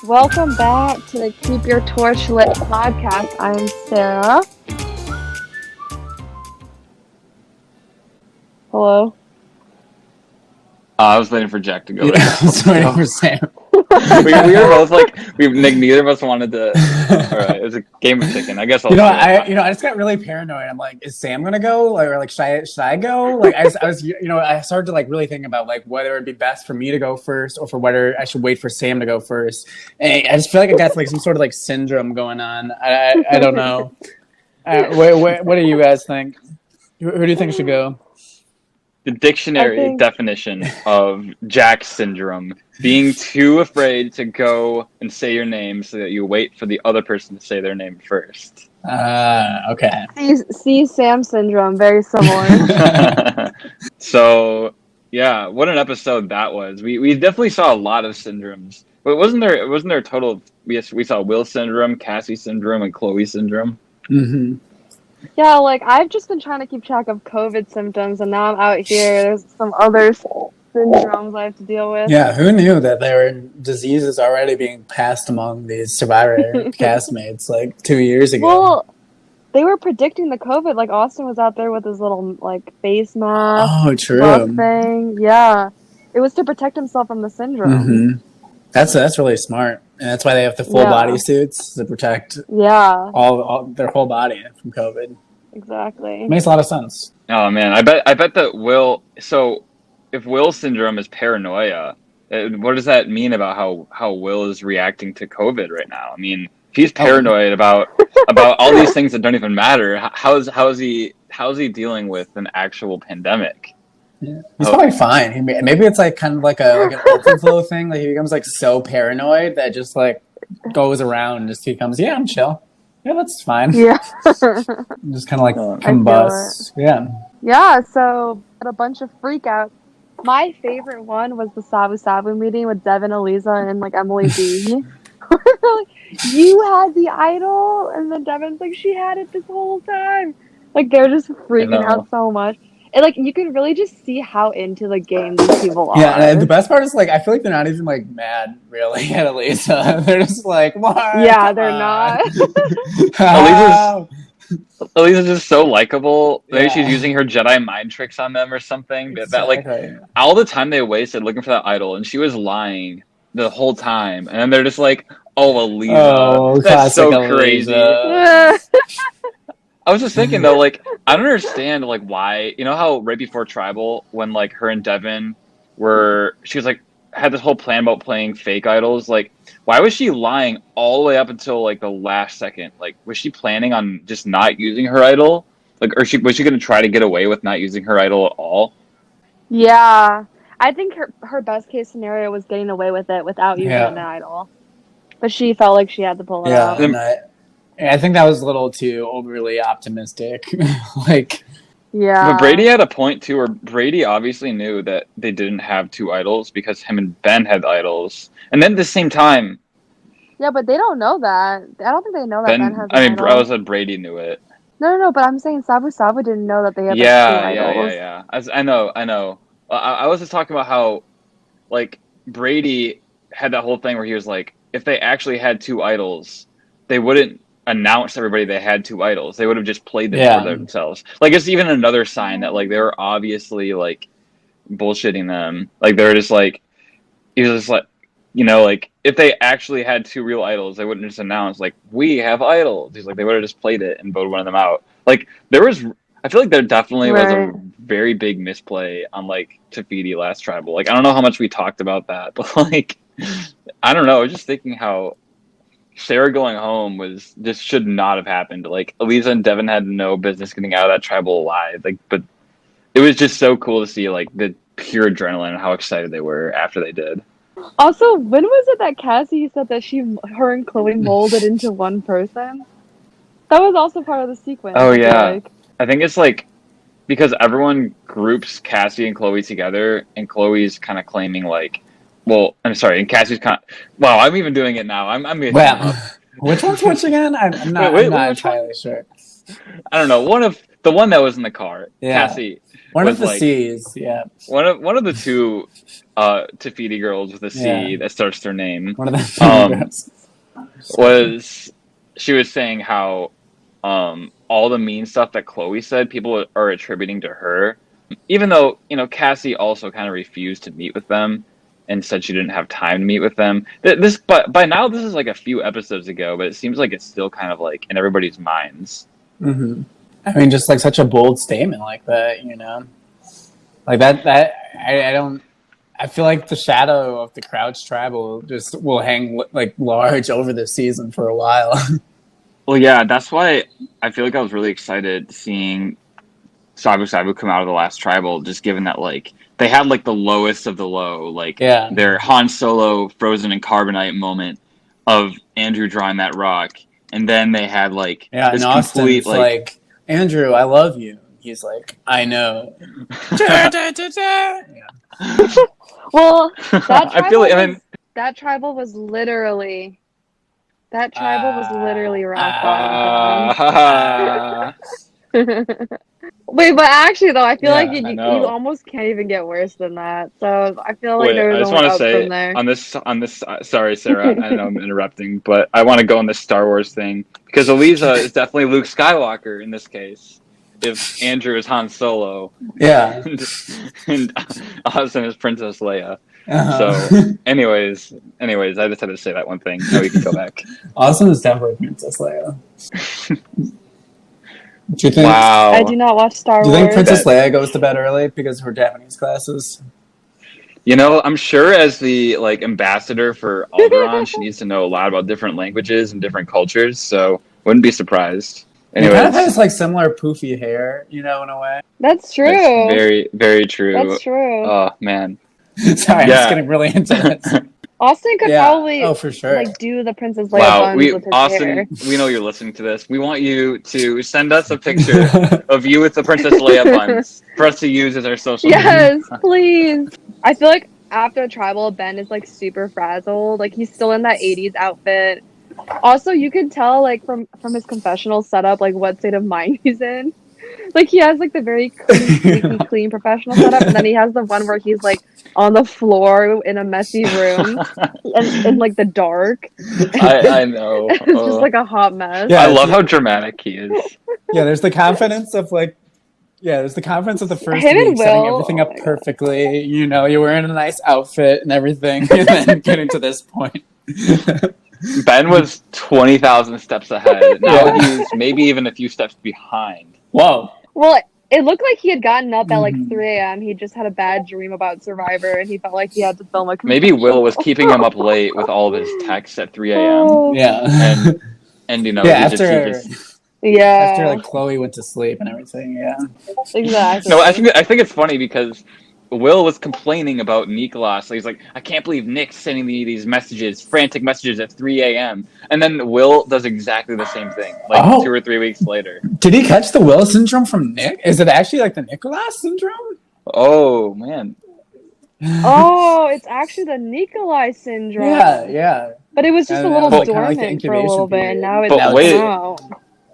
Welcome back to the Keep Your Torch Lit podcast. I'm Sarah. Hello? I was waiting for Jack to go. Yeah, I was waiting for Sam. we were both like, neither of us wanted to. All right, it was a game of chicken. I guess I'll. I just got really paranoid. I'm like, is Sam gonna go? Like, should I go? Like, I started to like really think about like whether it'd be best for me to go first or for whether I should wait for Sam to go first. And I just feel like I got like some sort of like syndrome going on. I don't know. What do you guys think? Who do you think should go? The dictionary definition of Jack syndrome: being too afraid to go and say your name so that you wait for the other person to say their name first. Okay. See Sam syndrome, very similar. So, yeah, what an episode that was. We definitely saw a lot of syndromes. But wasn't there a total of, we saw Will syndrome, Cassie syndrome, and Chloe syndrome? Mm-hmm. Yeah, like, I've just been trying to keep track of COVID symptoms, and now I'm out here. There's some other syndromes I have to deal with. Yeah, who knew that there were diseases already being passed among these survivor castmates like 2 years ago? Well, they were predicting the COVID. Like, Austin was out there with his little, like, face mask. Oh, true. Buff thing. Yeah. It was to protect himself from the syndrome. Mm-hmm. That's really smart. And that's why they have the full body suits to protect all their whole body from COVID. Exactly. Makes a lot of sense. Oh man, I bet that Will. So, if Will syndrome is paranoia, what does that mean about how Will is reacting to COVID right now? I mean, if he's paranoid about all these things that don't even matter, how is he dealing with an actual pandemic? Yeah. He's probably fine. Maybe it's like kind of like an open flow thing. Like he becomes like so paranoid that just like goes around and just becomes, I'm chill. Yeah, that's fine. Yeah. Just kind of like combusts. Yeah. Yeah, so a bunch of freakouts. My favorite one was the Sabu Sabu meeting with Devin, Eliza, and like Emily B. Like, you had the idol, and then Devin's like, she had it this whole time. Like, they're just freaking out so much. And, like, you can really just see how into the game these people are. Yeah, and the best part is, like, I feel like they're not even, like, mad, really, at Elisa. They're just like, what? Yeah, they're not. Elisa's just so likable. Maybe she's using her Jedi mind tricks on them or something. Exactly. That, like, all the time they wasted looking for that idol, and she was lying the whole time. And then they're just like, oh, Elisa. That's so crazy. I was just thinking though, like, I don't understand like why, you know how right before Tribal, when like her and Devin she was like had this whole plan about playing fake idols, like why was she lying all the way up until like the last second? Like, was she planning on just not using her idol? Like, or was she gonna try to get away with not using her idol at all? Yeah. I think her best case scenario was getting away with it without using an idol. But she felt like she had to pull it out. I think that was a little too overly optimistic. Like, yeah. But Brady had a point too, where Brady obviously knew that they didn't have two idols because him and Ben had idols, and then at the same time. Yeah, but they don't know that. I don't think they know that Ben has. I said Brady knew it. No. But I'm saying Sabu Sabu didn't know that they had two idols. Yeah. I know. I was just talking about how, like, Brady had that whole thing where he was like, if they actually had two idols, they wouldn't announced everybody they had two idols. They would have just played them for themselves. Like, it's even another sign that like they were obviously like bullshitting them. Like, they're just like, he was just like, you know, like if they actually had two real idols, they wouldn't just announce like, we have idols. He's like, they would have just played it and voted one of them out. Like, I feel like there definitely was a very big misplay on like Tafiti last Tribal. Like, I don't know how much we talked about that, but like, I don't know. I was just thinking how Sarah going home should not have happened. Like, Eliza and Devin had no business getting out of that Tribal alive. Like, but it was just so cool to see like the pure adrenaline and how excited they were after they did. Also, when was it that Cassie said that her and Chloe molded into one person? That was also part of the sequence. Oh yeah, I think it's like because everyone groups Cassie and Chloe together, and Chloe's kind of claiming like. Well, I'm sorry, and Cassie's kind of... Wow, I'm even doing it now. I'm which one's which again? I'm not entirely sure. I don't know. One of the one that was in the car. Yeah. Cassie. One was of the like, C's, yeah. One of the two Tafiti girls with a C that starts their name. One of the she was saying how all the mean stuff that Chloe said, people are attributing to her. Even though, Cassie also kind of refused to meet with them and said she didn't have time to meet with them. But by now, this is like a few episodes ago, but it seems like it's still kind of like in everybody's minds. Mm-hmm. I mean, just like such a bold statement like that, like that. I feel like the shadow of the Crouch Tribal just will hang like large over this season for a while. Well, yeah, that's why I feel like I was really excited seeing Sabu Sabu come out of the last tribal, just given that like they had like the lowest of the low, like their Han Solo frozen in carbonite moment of Andrew drawing that rock, and then they had like this complete like Andrew, I love you. He's like, I know. Well, that tribal was literally rock bottom. Wait, but actually though, I feel like you almost can't even get worse than that. So I feel like there was only up from there. On this, sorry, Sarah, I know I'm interrupting, but I want to go on this Star Wars thing because Eliza is definitely Luke Skywalker in this case. If Andrew is Han Solo, and Austin is Princess Leia. So, anyways, I just had to say that one thing. Now we can go back. Austin is definitely Princess Leia. Do you think? Wow. I do not watch Star Wars. Do you think Princess Leia goes to bed early because of her Japanese classes? I'm sure as the ambassador for Alderaan, she needs to know a lot about different languages and different cultures. So, wouldn't be surprised. Anyways. It kind of has similar poofy hair, in a way. That's true. That's very, very true. That's true. Oh man. Sorry, I'm just getting really into this. Austin could probably for sure. do the Princess Leia buns with his hair. We know you're listening to this. We want you to send us a picture of you with the Princess Leia buns for us to use as our social media. Yes, please. I feel like after Tribal, Ben is super frazzled. He's still in that 80s outfit. Also, you could tell from his confessional setup what state of mind he's in. He has the very clean professional setup, and then he has the one where he's on the floor in a messy room and in the dark. I know. It's just a hot mess. Yeah, I love how dramatic he is. Yeah, there's the confidence of there's the confidence of the first week, setting everything up perfectly. You're wearing a nice outfit and everything, and then getting to this point. Ben was 20,000 steps ahead. Now he's maybe even a few steps behind. Whoa. Well, it looked like he had gotten up at 3 a.m. He just had a bad dream about Survivor, and he felt like he had to film a Maybe Will was keeping him up late with all of his texts at 3 a.m. Yeah. And after Chloe went to sleep and everything. Yeah. Exactly. No, I think it's funny because Will was complaining about Nicholas. He's like, I can't believe Nick's sending me these frantic messages at 3 a.m. And then Will does exactly the same thing, 2 or 3 weeks later. Did he catch the Will syndrome from Nick? Is it actually the Nicholas syndrome? Oh, man. Oh, it's actually the Nikolai syndrome. Yeah. But it was just a little dormant for a little bit, and now it's out.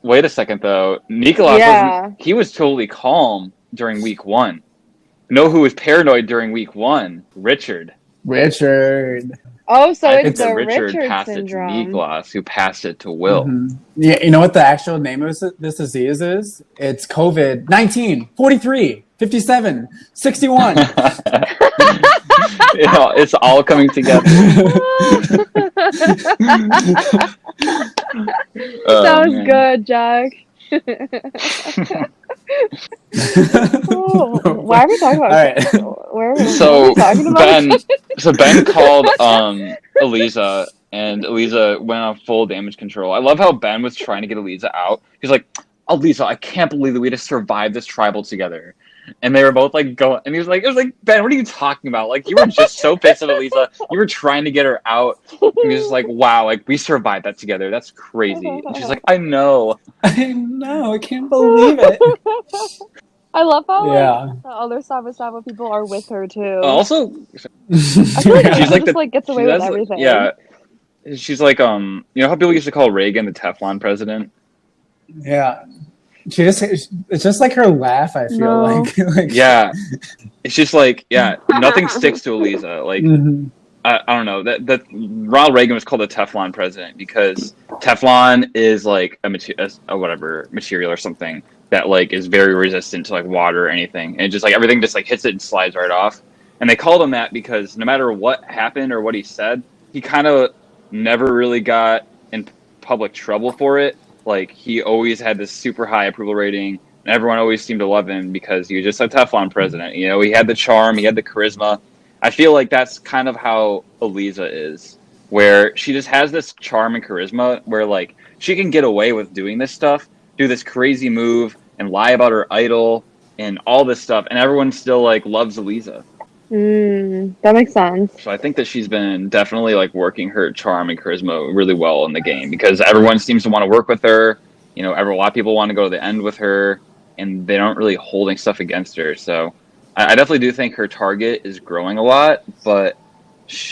Wait a second, though. Nicholas he was totally calm during week 1. Know who was paranoid during week 1? Richard. Oh, so it's the Richard passed syndrome. It to Nicholas, who passed it to Will. Mm-hmm. Yeah, you know what the actual name of this disease is? It's COVID-19, 43, 57, 61. It's all coming together. That was good, Jack. Why are we talking about? All right. Where are we talking about? Ben called Eliza, and Eliza went on full damage control. I love how Ben was trying to get Eliza out. He's like, Eliza, I can't believe that we just survived this tribal together. And they were both going, and it was like, Ben, what are you talking about? You were just so pissed at Eliza. You were trying to get her out. And he was just like, wow, we survived that together. That's crazy. And she's like, I know. I can't believe it. I love how the other Saba people are with her too. Also, I feel like she's just gets away with everything. Yeah, she's how people used to call Reagan the Teflon president. Yeah. it's just like her laugh, I feel No. like Yeah, it's just like nothing sticks to Eliza. Like Mhm. I don't know that Ronald Reagan was called the Teflon president because Teflon is like a whatever material or something that like is very resistant to like water or anything, and just like everything just like hits it and slides right off. And they called him that because no matter what happened or what he said, he kind of never really got in public trouble for it. Like he always had this super high approval rating, and everyone always seemed to love him because he was just a Teflon president. You know, he had the charm, he had the charisma. I feel like that's kind of how Eliza is, where she just has this charm and charisma where like she can get away with doing this stuff, do this crazy move and lie about her idol and all this stuff, and everyone still like loves Eliza. That makes sense. So I think that she's been definitely like working her charm and charisma really well in the game because everyone seems to want to work with her. You know, a lot of people want to go to the end with her, and they don't really holding stuff against her. So I definitely do think her target is growing a lot, but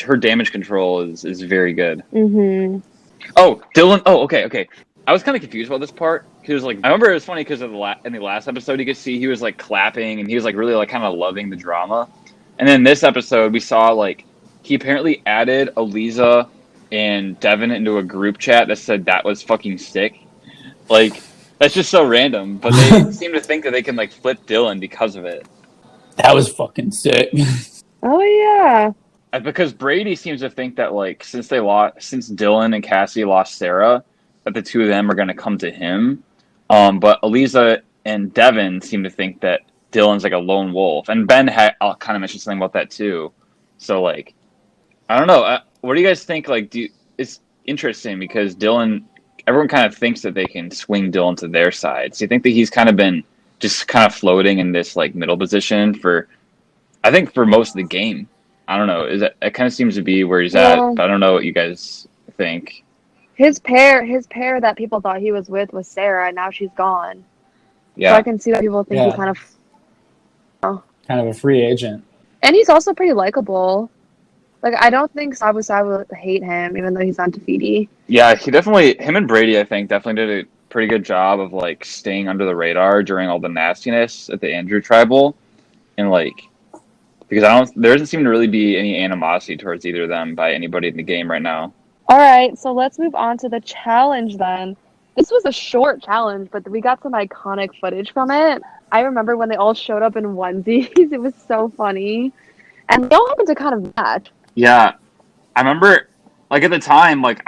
her damage control is very good. Mm-hmm. Oh, Dylan. Oh, okay. I was kind of confused about this part because, like, I remember it was funny because in the last episode, you could see he was like clapping and he was like really like kind of loving the drama. And then this episode, we saw like he apparently added Eliza and Devin into a group chat that said that was fucking sick. Like, that's just so random. But they seem to think that they can like flip Dylan because of it. That was fucking sick. Oh yeah. Because Brady seems to think that like since Dylan and Cassie lost Sarah, that the two of them are going to come to him. But Eliza and Devin seem to think that Dylan's like a lone wolf, and Ben kind of mentioned something about that too. So like, I don't know. What do you guys think? Like, it's interesting because everyone kind of thinks that they can swing Dylan to their side. So you think that he's kind of been just kind of floating in this like middle position I think for most of the game. I don't know. It kind of seems to be where he's at, but I don't know what you guys think. His pair that people thought he was with was Sarah, and now she's gone. Yeah. So I can see why people think he's kind of a free agent. And he's also pretty likable. Like, I don't think Sabu would hate him, even though he's on Tafiti. Yeah, him and Brady, I think, definitely did a pretty good job of, like, staying under the radar during all the nastiness at the Andrew Tribal. And, like, because there doesn't seem to really be any animosity towards either of them by anybody in the game right now. All right, so let's move on to the challenge then. This was a short challenge, but we got some iconic footage from it. I remember when they all showed up in onesies. It was so funny. And they all happened to kind of match. Yeah. I remember, like, at the time, like,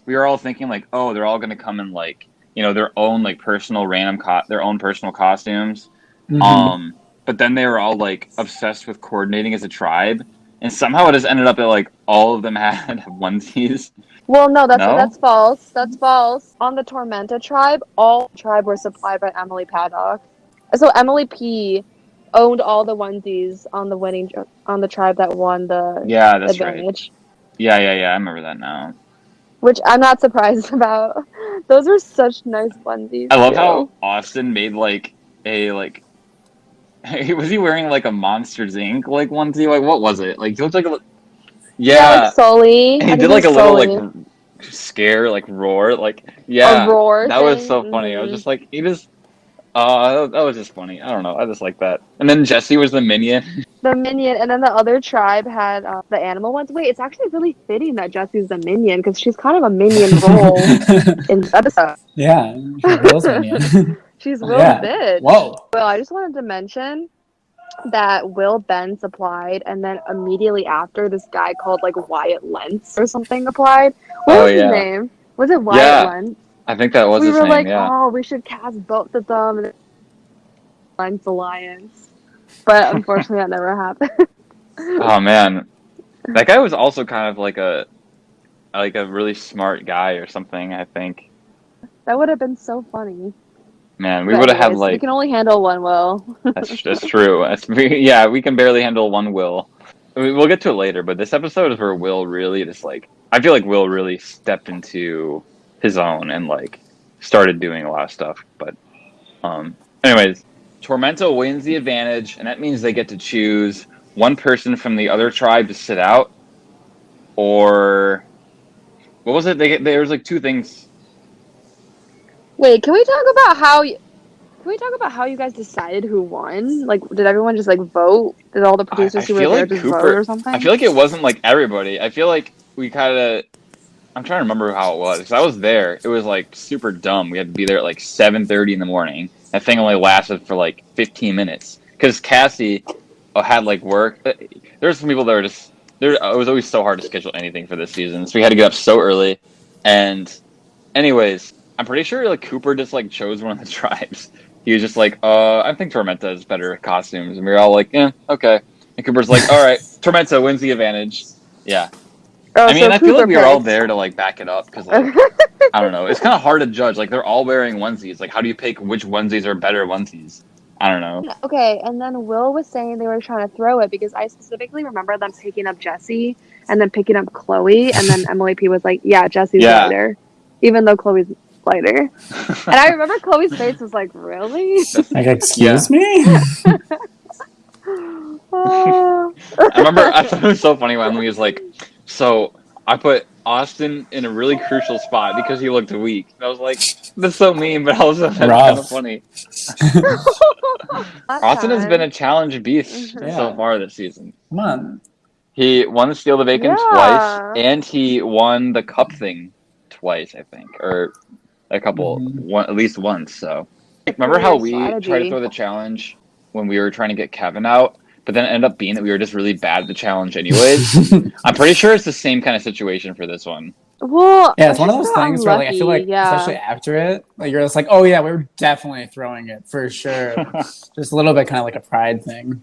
we were all thinking, like, oh, they're all going to come in, like, you know, their own, like, personal their own personal costumes. Mm-hmm. But then they were all, like, obsessed with coordinating as a tribe. And somehow it has ended up that, like, all of them had onesies. Well, no, that's false. That's false. On the Tormenta tribe, all tribe were supplied by Emily Paddock. So Emily P owned all the onesies on the tribe that won the that's advantage. Right. Yeah, I remember that now. Which I'm not surprised about. Those are such nice onesies. I love how Austin made like a like. Was he wearing like a Monsters Inc. like onesie? Like what was it? Like he looked like a like Sully. And he did like a little like scare like roar like a roar. That was so funny. Mm-hmm. I was just like that was just funny. I don't know. I just like that. And then Jesse was the minion. The minion, and then the other tribe had the animal ones. Wait, it's actually really fitting that Jesse's the minion because she's kind of a minion role in this episode. Yeah, she's Will's minion. She's Will's bitch. Whoa. Well, I just wanted to mention that Will Ben supplied, and then immediately after, this guy called like Wyatt Lentz or something applied. What was his name? Was it Wyatt Lentz? I think that was his name. We were like, oh, we should cast both of them in the Lentz Alliance. But unfortunately, that never happened. Oh man, that guy was also kind of like a really smart guy or something. I think that would have been so funny. Man, we would have had like. We can only handle one Will. That's true. We can barely handle one Will. We'll get to it later, but this episode is where Will really just like. I feel like Will really stepped into his own and like started doing a lot of stuff. But, anyways. Tormenta wins the advantage, and that means they get to choose one person from the other tribe to sit out, or what was it? There was like two things. Wait, can we talk about Can we talk about how you guys decided who won? Like, did everyone just like vote? Did all the I producers who were feel there like just vote Cooper. or I something? feel like it wasn't like everybody. I feel like we kind of. I'm trying to remember how it was because I was there. It was like super dumb. We had to be there at like 7:30 in the morning. That thing only lasted for like 15 minutes because Cassie had like work. There's some people that were just there. It was always so hard to schedule anything for this season, so we had to get up so early. And anyways, I'm pretty sure like Cooper just like chose one of the tribes. He was just like, I think Tormenta has better costumes, and we were all like, yeah, okay. And Cooper's like, all right, Tormenta wins the advantage. Yeah. Oh, I mean, so I feel like Cooper we were all picked. there to like back it up because like I don't know, it's kind of hard to judge. Like they're all wearing onesies. Like how do you pick which onesies are better onesies? I don't know. Okay, and then Will was saying they were trying to throw it because I specifically remember them picking up Jesse and then picking up Chloe, and then Emily P was like, "Yeah, Jesse's Yeah. lighter," even though Chloe's lighter. And I remember Chloe's face was like, "Really?" Like, excuse me? I remember I thought it was so funny when Emily was like, so I put Austin in a really crucial spot because he looked weak. And I was like, that's so mean, but also that's kind of funny. Austin has been a challenge beast so far this season. Come on. He won the Steal the Bacon Yeah. twice, and he won the cup thing twice, I think, or a couple, one, at least once. So, remember how we tried to throw the challenge when we were trying to get Kevin out, but then it ended up being that we were just really bad at the challenge anyways? I'm pretty sure it's the same kind of situation for this one. Well, Yeah, it's one of those things where like I feel like yeah. especially after it, like you're just like, oh yeah, we were definitely throwing it for sure. Just a little bit kind of like a pride thing.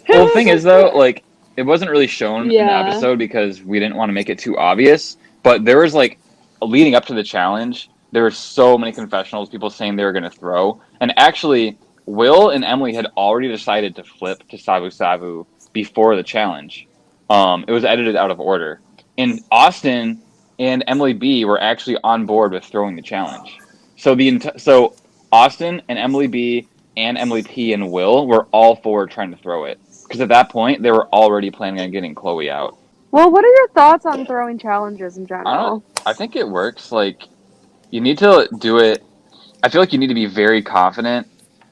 Well, the thing is though, like it wasn't really shown in the Yeah. episode because we didn't want to make it too obvious. But there was like leading up to the challenge, there were so many confessionals, people saying they were going to throw, and actually, Will and Emily had already decided to flip to Sabu Sabu before the challenge. It was edited out of order, and Austin and Emily B were actually on board with throwing the challenge. So so Austin and Emily B and Emily P and Will were all for trying to throw it because at that point they were already planning on getting Chloe out. Well, what are your thoughts on throwing challenges in general? I think it works. Like you need to do it. I feel like you need to be very confident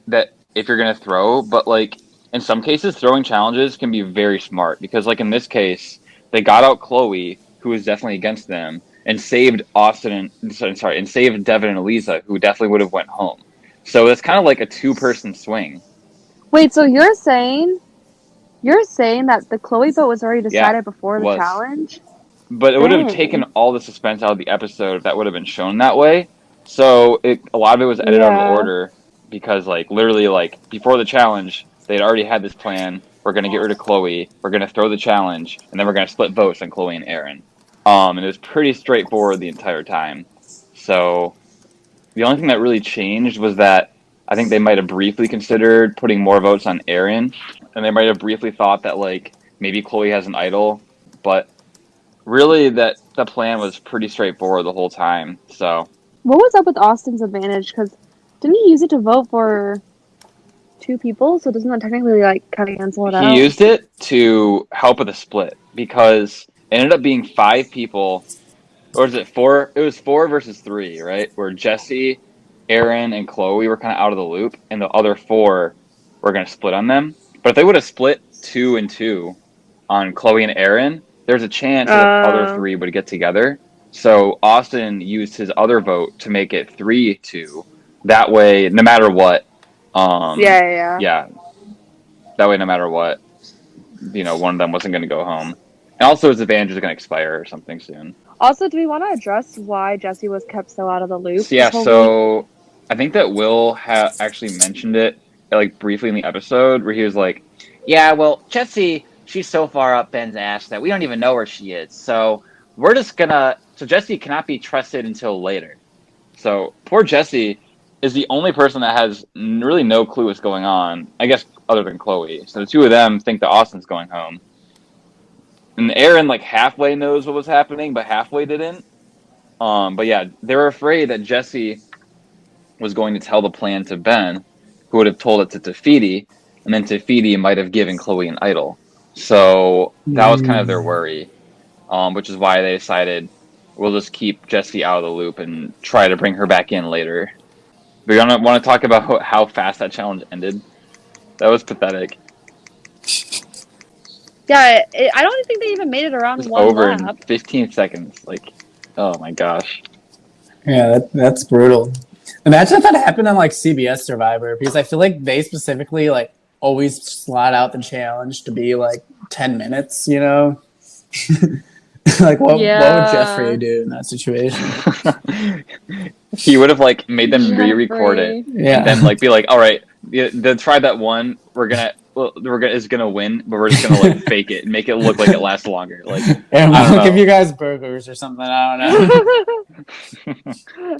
that if you're going to throw, but like in some cases, throwing challenges can be very smart because, like in this case, they got out Chloe, who was definitely against them, and saved Austin and saved Devin and Eliza, who definitely would have went home. So it's kind of like a two-person swing. Wait, so you're saying that the Chloe vote was already decided before the challenge? But it would have taken all the suspense out of the episode if that would have been shown that way. So a lot of it was edited out of order because, like, literally, like, before the challenge, they'd already had this plan. We're going to get rid of Chloe. We're going to throw the challenge. And then we're going to split votes on Chloe and Aaron. And it was pretty straightforward the entire time. So the only thing that really changed was that I think they might have briefly considered putting more votes on Aaron. And they might have briefly thought that, like, maybe Chloe has an idol. But really, that the plan was pretty straightforward the whole time. So, what was up with Austin's advantage? Because didn't he use it to vote for two people? So doesn't that technically like kind of cancel it out? He used it to help with the split because it ended up being 5 people, or is it 4? It was 4 versus 3, right? Where Jesse, Aaron, and Chloe were kind of out of the loop, and the other 4 were going to split on them. But if they would have split 2 and 2 on Chloe and Aaron, there's a chance that the other 3 would get together. So Austin used his other vote to make it 3-2. That way, no matter what, yeah. That way, no matter what, one of them wasn't going to go home. And also, his advantage is going to expire or something soon. Also, do we want to address why Jesse was kept so out of the loop? Yeah, so I think that Will actually mentioned it like briefly in the episode where he was like, "Yeah, well, Jesse, she's so far up Ben's ass that we don't even know where she is. So we're just gonna. So Jesse cannot be trusted until later. So poor Jesse is the only person that has really no clue what's going on. I guess other than Chloe. So the two of them think that Austin's going home." And Aaron, like, halfway knows what was happening, but halfway didn't. But yeah, they were afraid that Jesse was going to tell the plan to Ben, who would have told it to Tafiti, and then Tafiti might have given Chloe an idol. So that was kind of their worry, which is why they decided we'll just keep Jesse out of the loop and try to bring her back in later. We want to talk about how fast that challenge ended. That was pathetic. Yeah, I don't think they even made it It around was one over in lap. 15 seconds. Like, oh my gosh. Yeah, that's brutal. Imagine if that happened on like CBS Survivor, because I feel like they specifically like always slot out the challenge to be like 10 minutes, you know? Like what would Jeffrey Yeah. do in that situation? He would have like made them re-record it Jeffrey. Yeah. and then like be like, all right, then try that one. We're gonna is gonna win, but we're just gonna like fake it and make it look like it lasts longer. Like, And I don't we'll give know. you guys burgers or something. I don't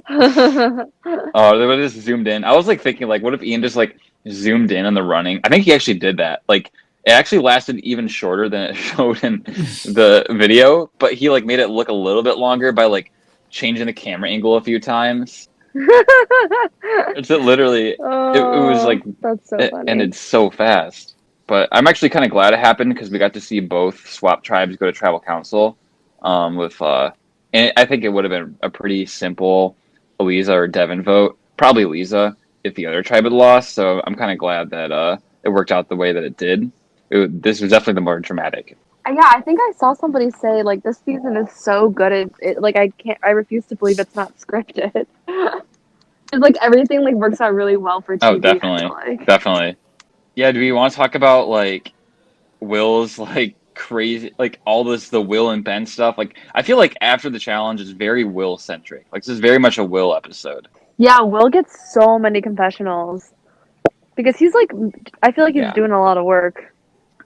know. Oh, they would have just zoomed in. I was like thinking, like, what if Ian just like zoomed in on the running? I think he actually did that. Like, it actually lasted even shorter than it showed in the video, but he like made it look a little bit longer by like changing the camera angle a few times. It's literally it was Oh, like that's so it funny. ended so fast. But I'm actually kind of glad it happened because we got to see both swap tribes go to tribal council. And I think it would have been a pretty simple Eliza or Devin vote. Probably Eliza if the other tribe had lost. So I'm kind of glad that it worked out the way that it did. This was definitely the more dramatic. Yeah, I think I saw somebody say like this season is so good. Like I refuse to believe it's not scripted. It's like everything like works out really well for Oh, TV. I definitely, feel like. definitely. Yeah. Do we want to talk about like Will's like crazy like all the Will and Ben stuff? Like I feel like after the challenge is very Will centric. Like this is very much a Will episode. Yeah, Will gets so many confessionals because he's like, I feel like he's Yeah. doing a lot of work.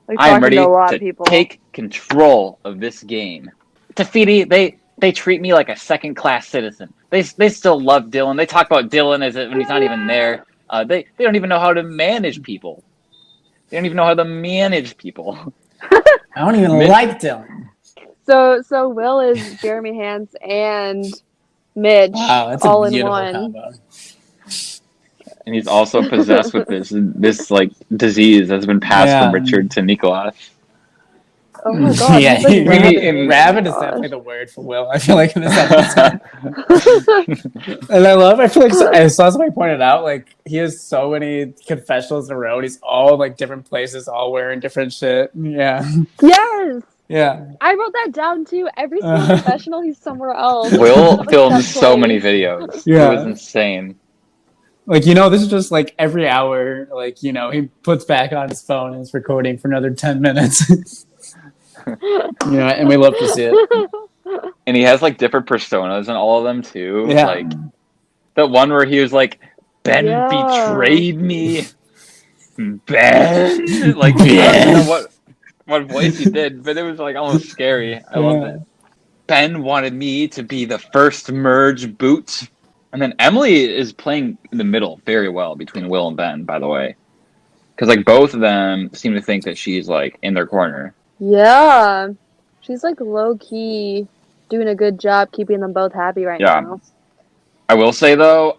Like I am talking ready to a lot to of people. take control of this game. Tafiti, they treat me like a second class citizen. They still love Dylan. They talk about Dylan as if when he's not even there. They don't even know how to manage people. They don't even know how to manage people. I don't even like Dylan. So Will is Jeremy Hans and Mitch Wow, that's all a in beautiful one. combo. And he's also possessed with this like disease that's been passed from Richard to Nicholas. Oh my god, Yeah, he's like rabid is gosh. definitely the word for Will. I feel like in this episode. And I feel like I saw somebody pointed out, like, he has so many confessionals in a row. And he's all like different places, all wearing different shit. Yeah. Yes. Yeah. I wrote that down too. Every single confessional, he's somewhere else. Will filmed that so many place. videos. Yeah. It was insane. Like, you know, this is just like every hour, like, you know, he puts back on his phone and is recording for another 10 minutes. You know, and we love to see it. And he has like different personas in all of them too. Yeah. Like the one where he was like, Ben Yeah. betrayed me. Ben, like I don't even know what voice he did, but it was like almost scary. I loved it. Ben wanted me to be the first merge boot. And then Emily is playing in the middle very well between Will and Ben, by the way. Because like both of them seem to think that she's like in their corner. Yeah. She's like low key doing a good job keeping them both happy right now. I will say though,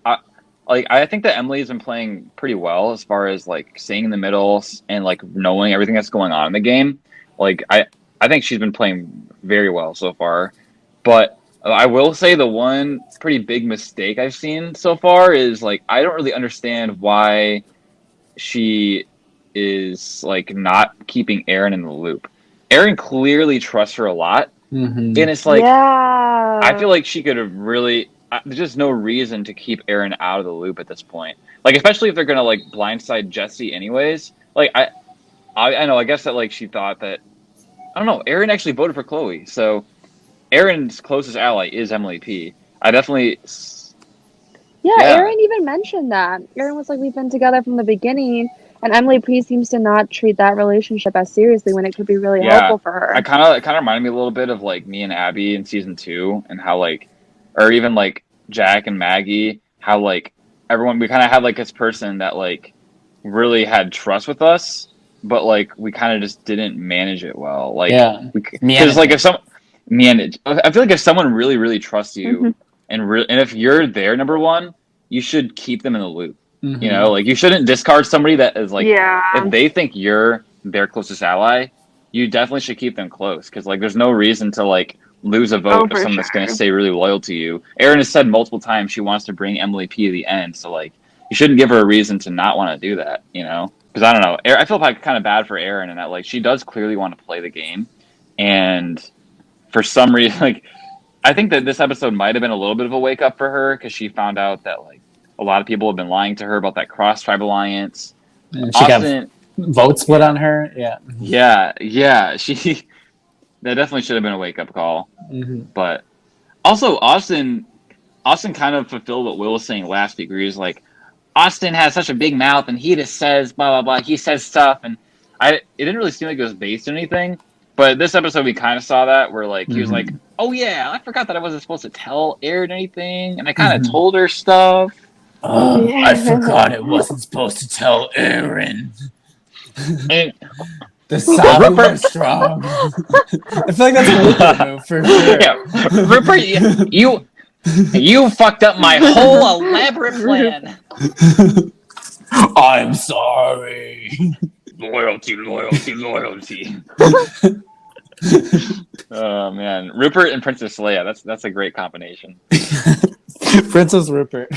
I think that Emily's been playing pretty well as far as like staying in the middle and like knowing everything that's going on in the game. Like I think she's been playing very well so far. But I will say the one pretty big mistake I've seen so far is like I don't really understand why she is like not keeping Aaron in the loop. Aaron clearly trusts her a lot, and it's like I feel like she could have really. There's just no reason to keep Aaron out of the loop at this point. Like especially if they're gonna like blindside Jesse anyways. Like I know I guess that like she thought that I don't know. Aaron actually voted for Chloe, so Aaron's closest ally is Emily P. I definitely. Yeah, Aaron even mentioned that. Aaron was like, we've been together from the beginning, and Emily P seems to not treat that relationship as seriously when it could be really helpful for her. It kind of reminded me a little bit of like me and Abby in season 2, and how like, or even like Jack and Maggie, how like everyone we kind of had like this person that like really had trust with us, but like we kind of just didn't manage it well. Like, because like if some manage, I feel like if someone really really trusts you. And if you're their number one, you should keep them in the loop. You know, like you shouldn't discard somebody that is like, if they think you're their closest ally, you definitely should keep them close. Because like, there's no reason to like lose a vote of someone that's going to stay really loyal to you. Erin has said multiple times she wants to bring Emily P to the end. So like, you shouldn't give her a reason to not want to do that, you know? Because I don't know. I feel like kind of bad for Erin in that, like, she does clearly want to play the game. And for some reason, like, I think that this episode might have been a little bit of a wake up for her because she found out that, like, a lot of people have been lying to her about that cross-tribe alliance. And she got vote split on her. Yeah. Yeah. That definitely should have been a wake-up call. Mm-hmm. But also, Austin kind of fulfilled what Will was saying last week, where he was like, Austin has such a big mouth, and he just says blah blah blah. He says stuff, and it didn't really seem like it was based on anything. But this episode, we kind of saw that, where like he was like, "Oh yeah, I forgot that I wasn't supposed to tell Erin anything, and I kind of told her stuff." Oh, yeah. I forgot it wasn't supposed to tell Erin. And the sound was strong. I feel like that's a Rupert move for sure. Yeah, Rupert, you fucked up my whole elaborate plan. I'm sorry. Loyalty. Oh man, Rupert and Princess Leia. That's a great combination. Princess Rupert.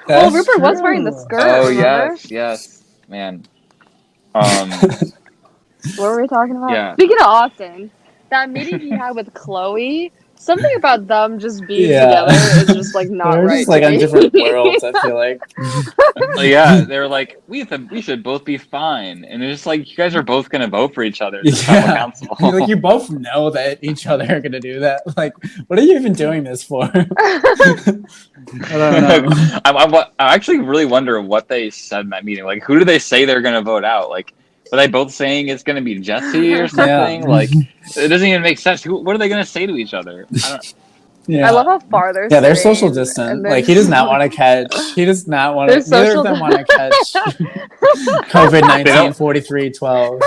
Well, Rupert was wearing the skirt. Oh remember? yes, man. What were we talking about? Yeah. Speaking of Austin, that meeting he had with Chloe, something about them just being together is just like not They're right. Just like on different worlds, I feel like. Yeah, they're like, we should both be fine, and it's just like you guys are both gonna vote for each other. Council. Like you both know that each other are gonna do that. Like, what are you even doing this for? I don't know. I actually really wonder what they said in that meeting. Like, who do they say they're gonna vote out? Like, are they both saying it's gonna be Jesse or something? Yeah. Like, it doesn't even make sense. What are they gonna say to each other? I love how far they're they're social distant. Like he does not want to catch. He does not want to. Neither of them want to catch COVID-19 4312.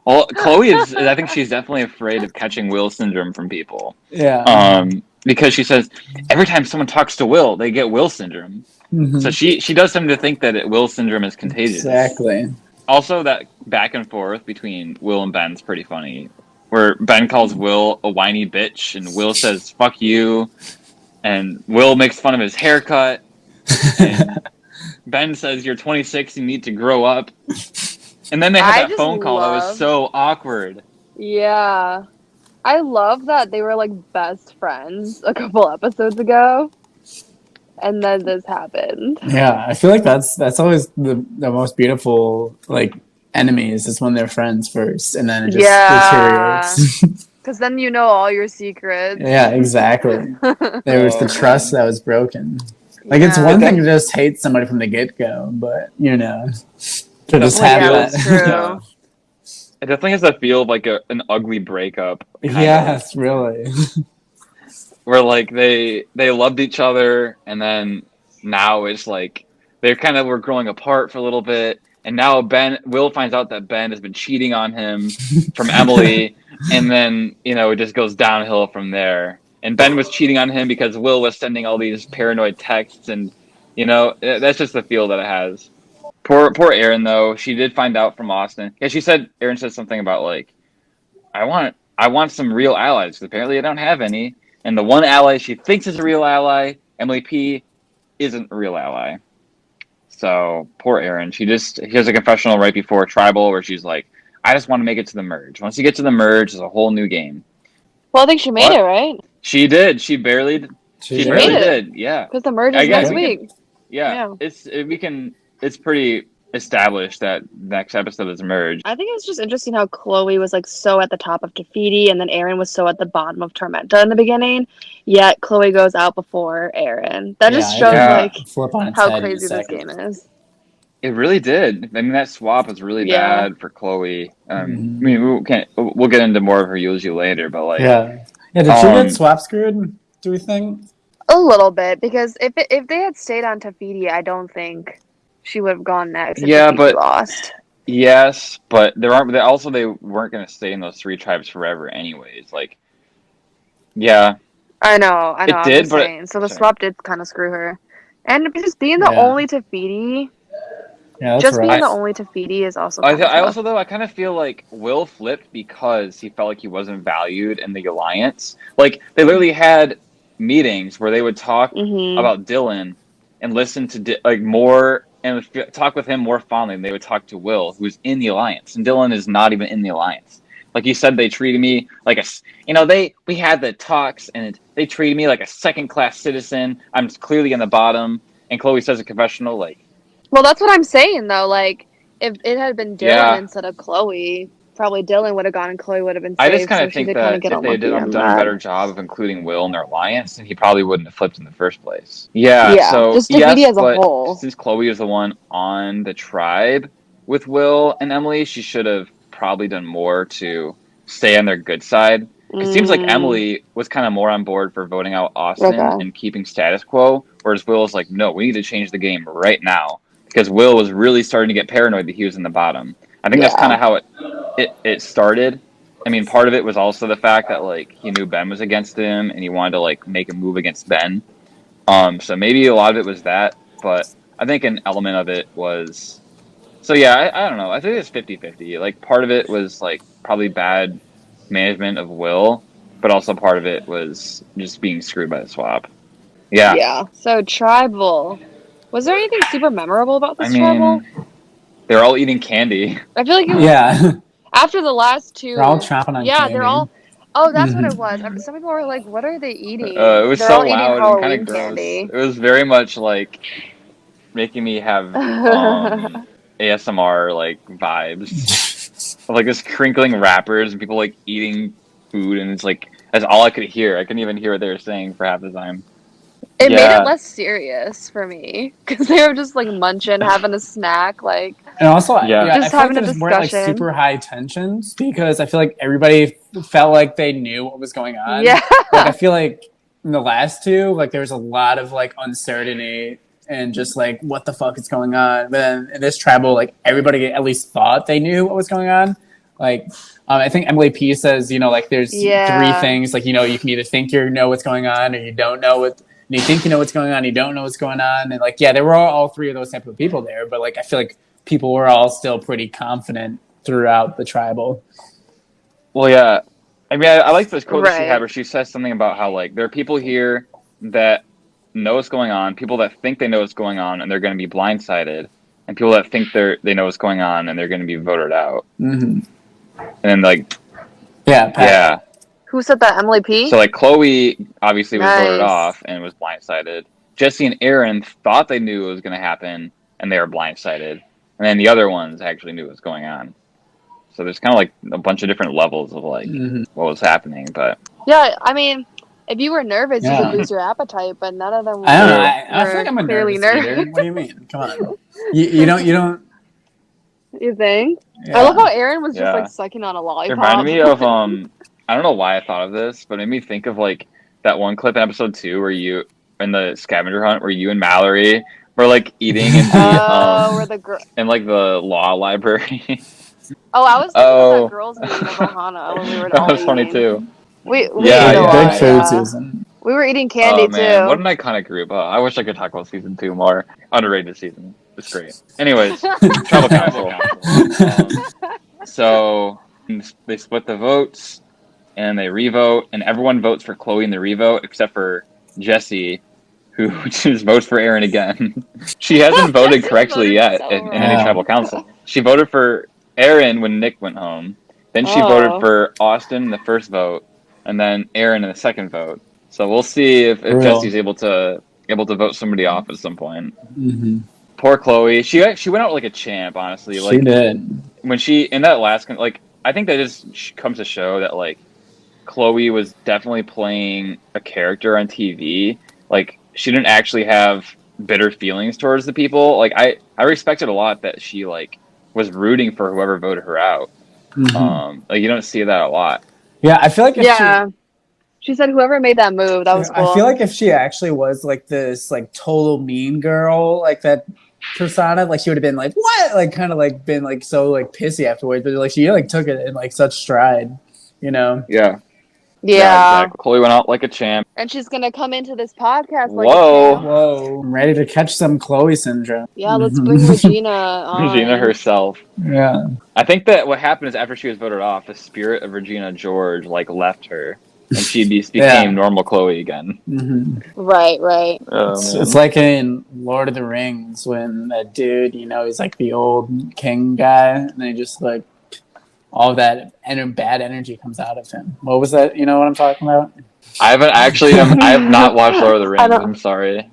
Well, Chloe is. I think she's definitely afraid of catching Will syndrome from people. Yeah. Because she says every time someone talks to Will, they get Will syndrome. Mm-hmm. So she does seem to think that Will syndrome is contagious. Exactly. Also, that back and forth between Will and Ben's pretty funny. Where Ben calls Will a whiny bitch, and Will says, fuck you, and Will makes fun of his haircut, and Ben says, you're 26, you need to grow up, and then they had that phone call that was so awkward. Yeah. I love that they were, like, best friends a couple episodes ago, and then this happened. Yeah, I feel like that's always the most beautiful, like, enemies is when they're friends first, and then it just deteriorates. Because then you know all your secrets. Yeah, exactly. There was the trust that was broken. Like it's one thing to just hate somebody from the get-go, but to just have that. True. It definitely has that feel of like an ugly breakup. Yes, really. Where like they loved each other, and then now it's like they kind of were growing apart for a little bit. And now Will finds out that Ben has been cheating on him from Emily, and then, it just goes downhill from there. And Ben was cheating on him because Will was sending all these paranoid texts, and, that's just the feel that it has. Poor Erin, though. She did find out from Austin. Yeah, Erin said something about, like, I want some real allies, because apparently I don't have any. And the one ally she thinks is a real ally, Emily P., isn't a real ally. So, poor Erin. She has a confessional right before Tribal where she's like, I just want to make it to the merge. Once you get to the merge, it's a whole new game. Well, I think she made it, right? She did. She barely did. Yeah. Because the merge is next week. Yeah. It's pretty established that next episode is merge. I think it's just interesting how Chloe was like so at the top of Te Fiti, and then Erin was so at the bottom of Tormenta in the beginning, yet Chloe goes out before Erin. That just shows how crazy this game is. It really did. I mean, that swap was really bad for Chloe. I mean, we'll get into more of her eulogy later, but like did she get swap screwed, do we think? A little bit, because if they had stayed on Te Fiti, I don't think she would have gone next. But lost. Yes, but they weren't going to stay in those three tribes forever, anyways. Like, yeah, I know. It did, but so the swap did kind of screw her, and just being the only Te Fiti. Yeah, just being the only Te Fiti is also. I kind of feel like Will flipped because he felt like he wasn't valued in the alliance. Like they literally had meetings where they would talk about Dylan and listen to more and talk with him more fondly than they would talk to Will, who's in the alliance, and Dylan is not even in the alliance. Like you said, they treated me like we had the talks and they treated me like a second-class citizen. I'm clearly in the bottom. And Chloe says a confessional, like, well, that's what I'm saying though. Like, if it had been Dylan yeah. instead of Chloe, probably Dylan would have gone and Chloe would have been I just safe. kind So of she think did kind that of get if they unlucky had on done a that. better job of including Will in their alliance, then he probably wouldn't have flipped in the first place. Yeah, Yeah, so just Tahiti as a whole. Since Chloe is the one on the tribe with Will and Emily, she should have probably done more to stay on their good side. It seems like Emily was kind of more on board for voting out Austin and keeping status quo, whereas Will was like, no, we need to change the game right now. Because Will was really starting to get paranoid that he was in the bottom. I think that's kind of how it started. I mean, part of it was also the fact that like he knew Ben was against him and he wanted to like make a move against Ben. So maybe a lot of it was that, but I think an element of it was. So yeah, I don't know. I think it's 50-50. Like part of it was like probably bad management of Will, but also part of it was just being screwed by the swap. Yeah. Yeah. So tribal. Was there anything super memorable about this I tribal? mean, they're all eating candy. I feel like after the last two, they're all chomping on candy. they're all. Oh, that's what it was. Some people were like, "What are they eating?" It was they're so all eating loud and kind Halloween of gross. candy. It was very much like making me have ASMR like vibes of like this crinkling wrappers and people like eating food, and it's like that's all I could hear. I couldn't even hear what they were saying for half the time. It made it less serious for me because they were just like munching, having a snack, like. And also, just I feel having like a there's more like discussion. super high tensions because I feel like everybody felt like they knew what was going on. Yeah. Like I feel like in the last two, like there was a lot of like uncertainty and just like what the fuck is going on. But then in this tribal, like everybody at least thought they knew what was going on. Like I think Emily P says, like there's three things. Like you can either think you know what's going on or you don't know what. And you think you know what's going on, you don't know what's going on, and like there were all three of those type of people there. But like I feel like people were all still pretty confident throughout the tribal. Well, yeah. I mean, I like this quote that she had where she says something about how, like, there are people here that know what's going on, people that think they know what's going on, and they're going to be blindsided, and people that think they know what's going on, and they're going to be voted out. Mm-hmm. And then, like... Yeah. Who said that? Emily P? So, like, Chloe obviously was voted off and was blindsided. Jesse and Aaron thought they knew what was going to happen, and they were blindsided. And then the other ones actually knew what was going on. So there's kind of like a bunch of different levels of like what was happening. But yeah, I mean, if you were nervous, you could lose your appetite. But none of them were. I don't know. I feel like I'm a nervous eater. What do you mean? Come on. You don't. You think? Yeah. I love how Aaron was just like sucking on a lollipop. It reminded me of I don't know why I thought of this, but it made me think of like that one clip in episode 2 where you in the scavenger hunt where you and Mallory were like eating in the in like the law library. Oh, I was thinking of that girls' meeting of Ohana when we were all That was funny too. We good food season. We were eating candy too. What an iconic group. I wish I could talk about season 2 more. Underrated season. It's great. Anyways, Tribal Council. So they split the votes and they revote, and everyone votes for Chloe in the revote except for Jessie, who just votes for Aaron again. She hasn't voted correctly yet in any Tribal Council. She voted for Aaron when Nick went home. Then she voted for Austin in the first vote, and then Aaron in the second vote. So we'll see if Jessie's able to vote somebody off at some point. Mm-hmm. Poor Chloe. She went out like a champ, honestly. Like, she did. When she in that last I think that just comes to show that like Chloe was definitely playing a character on TV. Like she didn't actually have bitter feelings towards the people. Like I respected a lot that she like was rooting for whoever voted her out. Mm-hmm. Like you don't see that a lot. Yeah, I feel like she said whoever made that move, that was cool. I feel like if she actually was like this like total mean girl, like that persona, like she would have been like, what? Like kind of like been like so like pissy afterwards, but like she like took it in like such stride, Yeah. Yeah. Exactly. Chloe went out like a champ. And she's gonna come into this podcast like Whoa. I'm ready to catch some Chloe syndrome. Yeah, let's bring Regina on. Regina herself. Yeah. I think that what happened is after she was voted off, the spirit of Regina George like left her. and she became normal Chloe again. Mm-hmm. Right. It's like in Lord of the Rings when that dude, he's like the old king guy, and then he just like all that bad energy comes out of him. What was that? You know what I'm talking about? I have not watched Lord of the Rings. I'm sorry.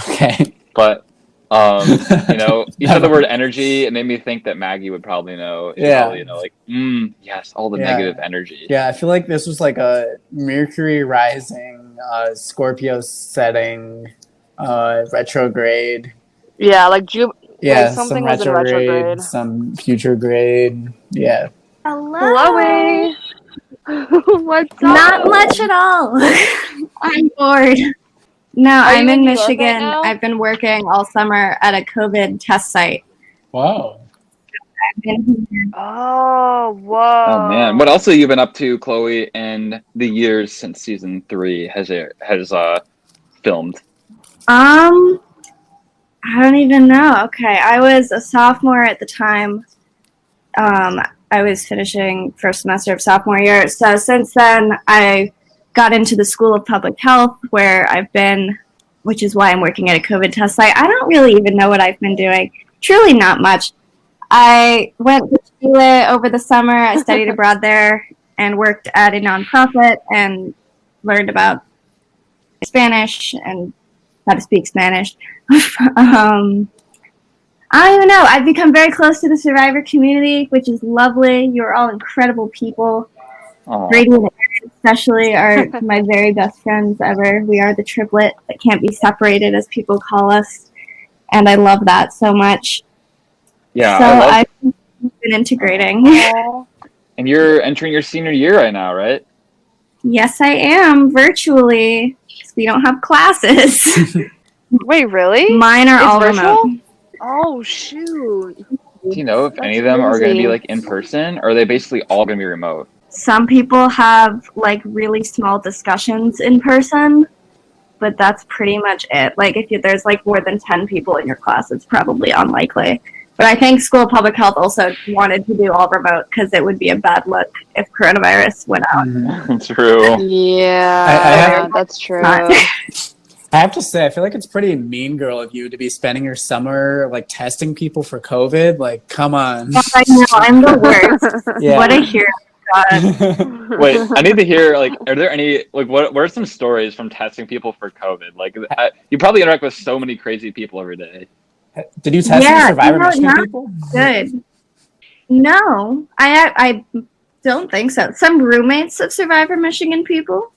Okay. But you said the word energy. It made me think that Maggie would probably know. She'd probably like, yes, all the negative energy. Yeah, I feel like this was like a Mercury rising, Scorpio setting, retrograde. Yeah, like some something was in retrograde. some futuregrade. Yeah. Hello. Chloe. What's up? Not much at all. I'm bored. No, I'm in Michigan. Right, I've been working all summer at a COVID test site. Wow. Oh, whoa. Oh man, what else have you been up to, Chloe, in the years since season 3 has filmed? I don't even know. Okay, I was a sophomore at the time. I was finishing first semester of sophomore year. So since then, I got into the School of Public Health, where I've been, which is why I'm working at a COVID test site. I don't really even know what I've been doing. Truly not much. I went to Chile over the summer. I studied abroad there and worked at a nonprofit and learned about Spanish and how to speak Spanish. I don't even know. I've become very close to the Survivor community, which is lovely. You're all incredible people. Brady and Aaron especially are my very best friends ever. We are the triplet that can't be separated, as people call us. And I love that so much. Yeah, so I've been integrating. And you're entering your senior year right now, right? Yes, I am, virtually, because we don't have classes. Wait, really? Mine are all virtual? remote. Oh, shoot. Do you know if any of them are going to be like in person, or are they basically all going to be remote? Some people have like really small discussions in person, but that's pretty much it. Like if there's like more than 10 people in your class, it's probably unlikely. But I think School of Public Health also wanted to do all remote because it would be a bad look if coronavirus went out. True. Yeah, that's true. I have to say, I feel like it's pretty mean girl of you to be spending your summer like testing people for COVID. Like, come on. I know, I'm the worst. Yeah. What a hero. God. Wait, I need to hear, like, are there any, like, what are some stories from testing people for COVID? Like, you probably interact with so many crazy people every day. Did you test any Survivor Michigan people? Good. No, I don't think so. Some roommates of Survivor Michigan people,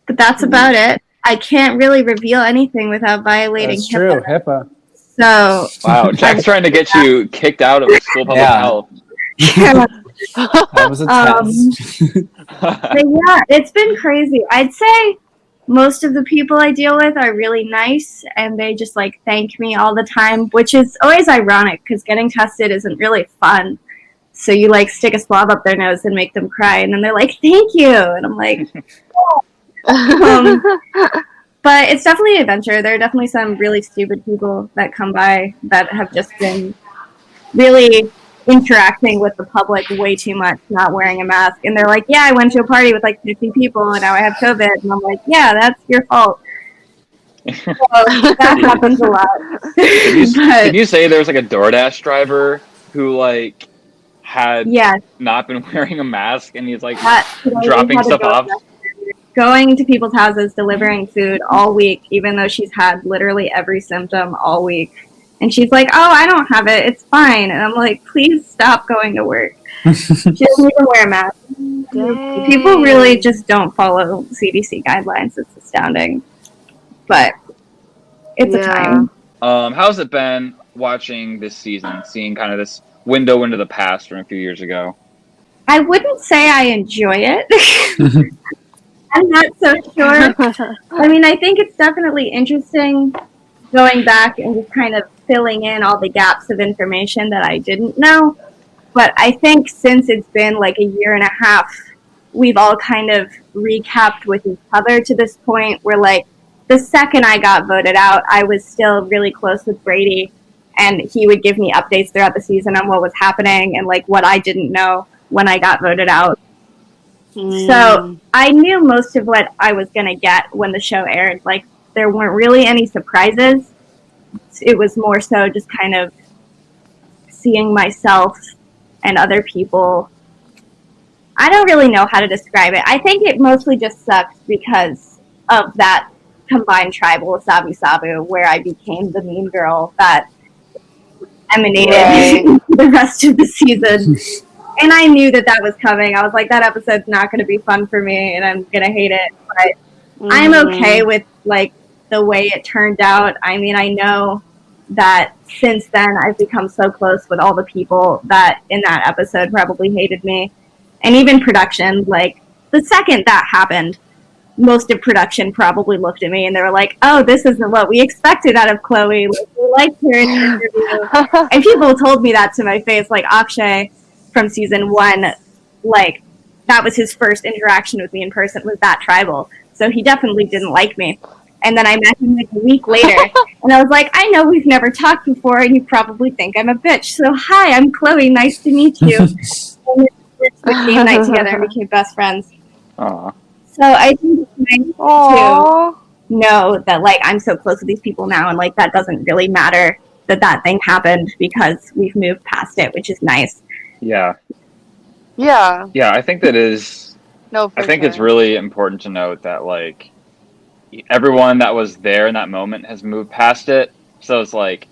but that's about it. I can't really reveal anything without violating That's true, HIPAA. HIPAA. So wow, Jack's trying to get you kicked out of the School of Public Health. That was a test. But yeah, it's been crazy. I'd say most of the people I deal with are really nice, and they just like thank me all the time, which is always ironic because getting tested isn't really fun. So you like stick a swab up their nose and make them cry, and then they're like, "Thank you," and I'm like. But it's definitely an adventure. There are definitely some really stupid people that come by that have just been really interacting with the public way too much, not wearing a mask. And they're like, yeah, I went to a party with like 50 people and now I have COVID. And I'm like, yeah, that's your fault. So that happens a lot. Did you say there was like a DoorDash driver who like had not been wearing a mask and he's like dropping stuff off? Going to people's houses, delivering food all week, even though she's had literally every symptom all week. And she's like, oh, I don't have it. It's fine. And I'm like, please stop going to work. She doesn't even wear a mask. Dang. People really just don't follow CDC guidelines. It's astounding. But it's a time. How's it been watching this season, seeing kind of this window into the past from a few years ago? I wouldn't say I enjoy it. I'm not so sure. I mean, I think it's definitely interesting going back and just kind of filling in all the gaps of information that I didn't know. But I think since it's been like a year and a half, we've all kind of recapped with each other to this point where like the second I got voted out, I was still really close with Brady and he would give me updates throughout the season on what was happening and like what I didn't know when I got voted out. So I knew most of what I was going to get when the show aired. Like, there weren't really any surprises. It was more so just kind of seeing myself and other people. I don't really know how to describe it. I think it mostly just sucks because of that combined tribal Sabu Sabu, where I became the mean girl that emanated the rest of the season. And I knew that that was coming. I was like, that episode's not going to be fun for me, and I'm going to hate it. But I'm okay with, like, the way it turned out. I mean, I know that since then I've become so close with all the people that in that episode probably hated me. And even production, like, the second that happened, most of production probably looked at me and they were like, oh, this isn't what we expected out of Chloe. Like, we liked her in the interview. And people told me that to my face, like Akshay from season 1, like, that was his first interaction with me in person, was that tribal. So he definitely didn't like me. And then I met him like a week later, and I was like, I know we've never talked before, and you probably think I'm a bitch. So hi, I'm Chloe. Nice to meet you. And we spent game night together and became best friends. Aww. So I think it's nice to know that, like, I'm so close with these people now, and, like, that doesn't really matter that that thing happened because we've moved past it, which is nice. Yeah. Yeah. Yeah, I think that is. No, for I think sure. it's really important to note that, like, everyone that was there in that moment has moved past it. So it's like,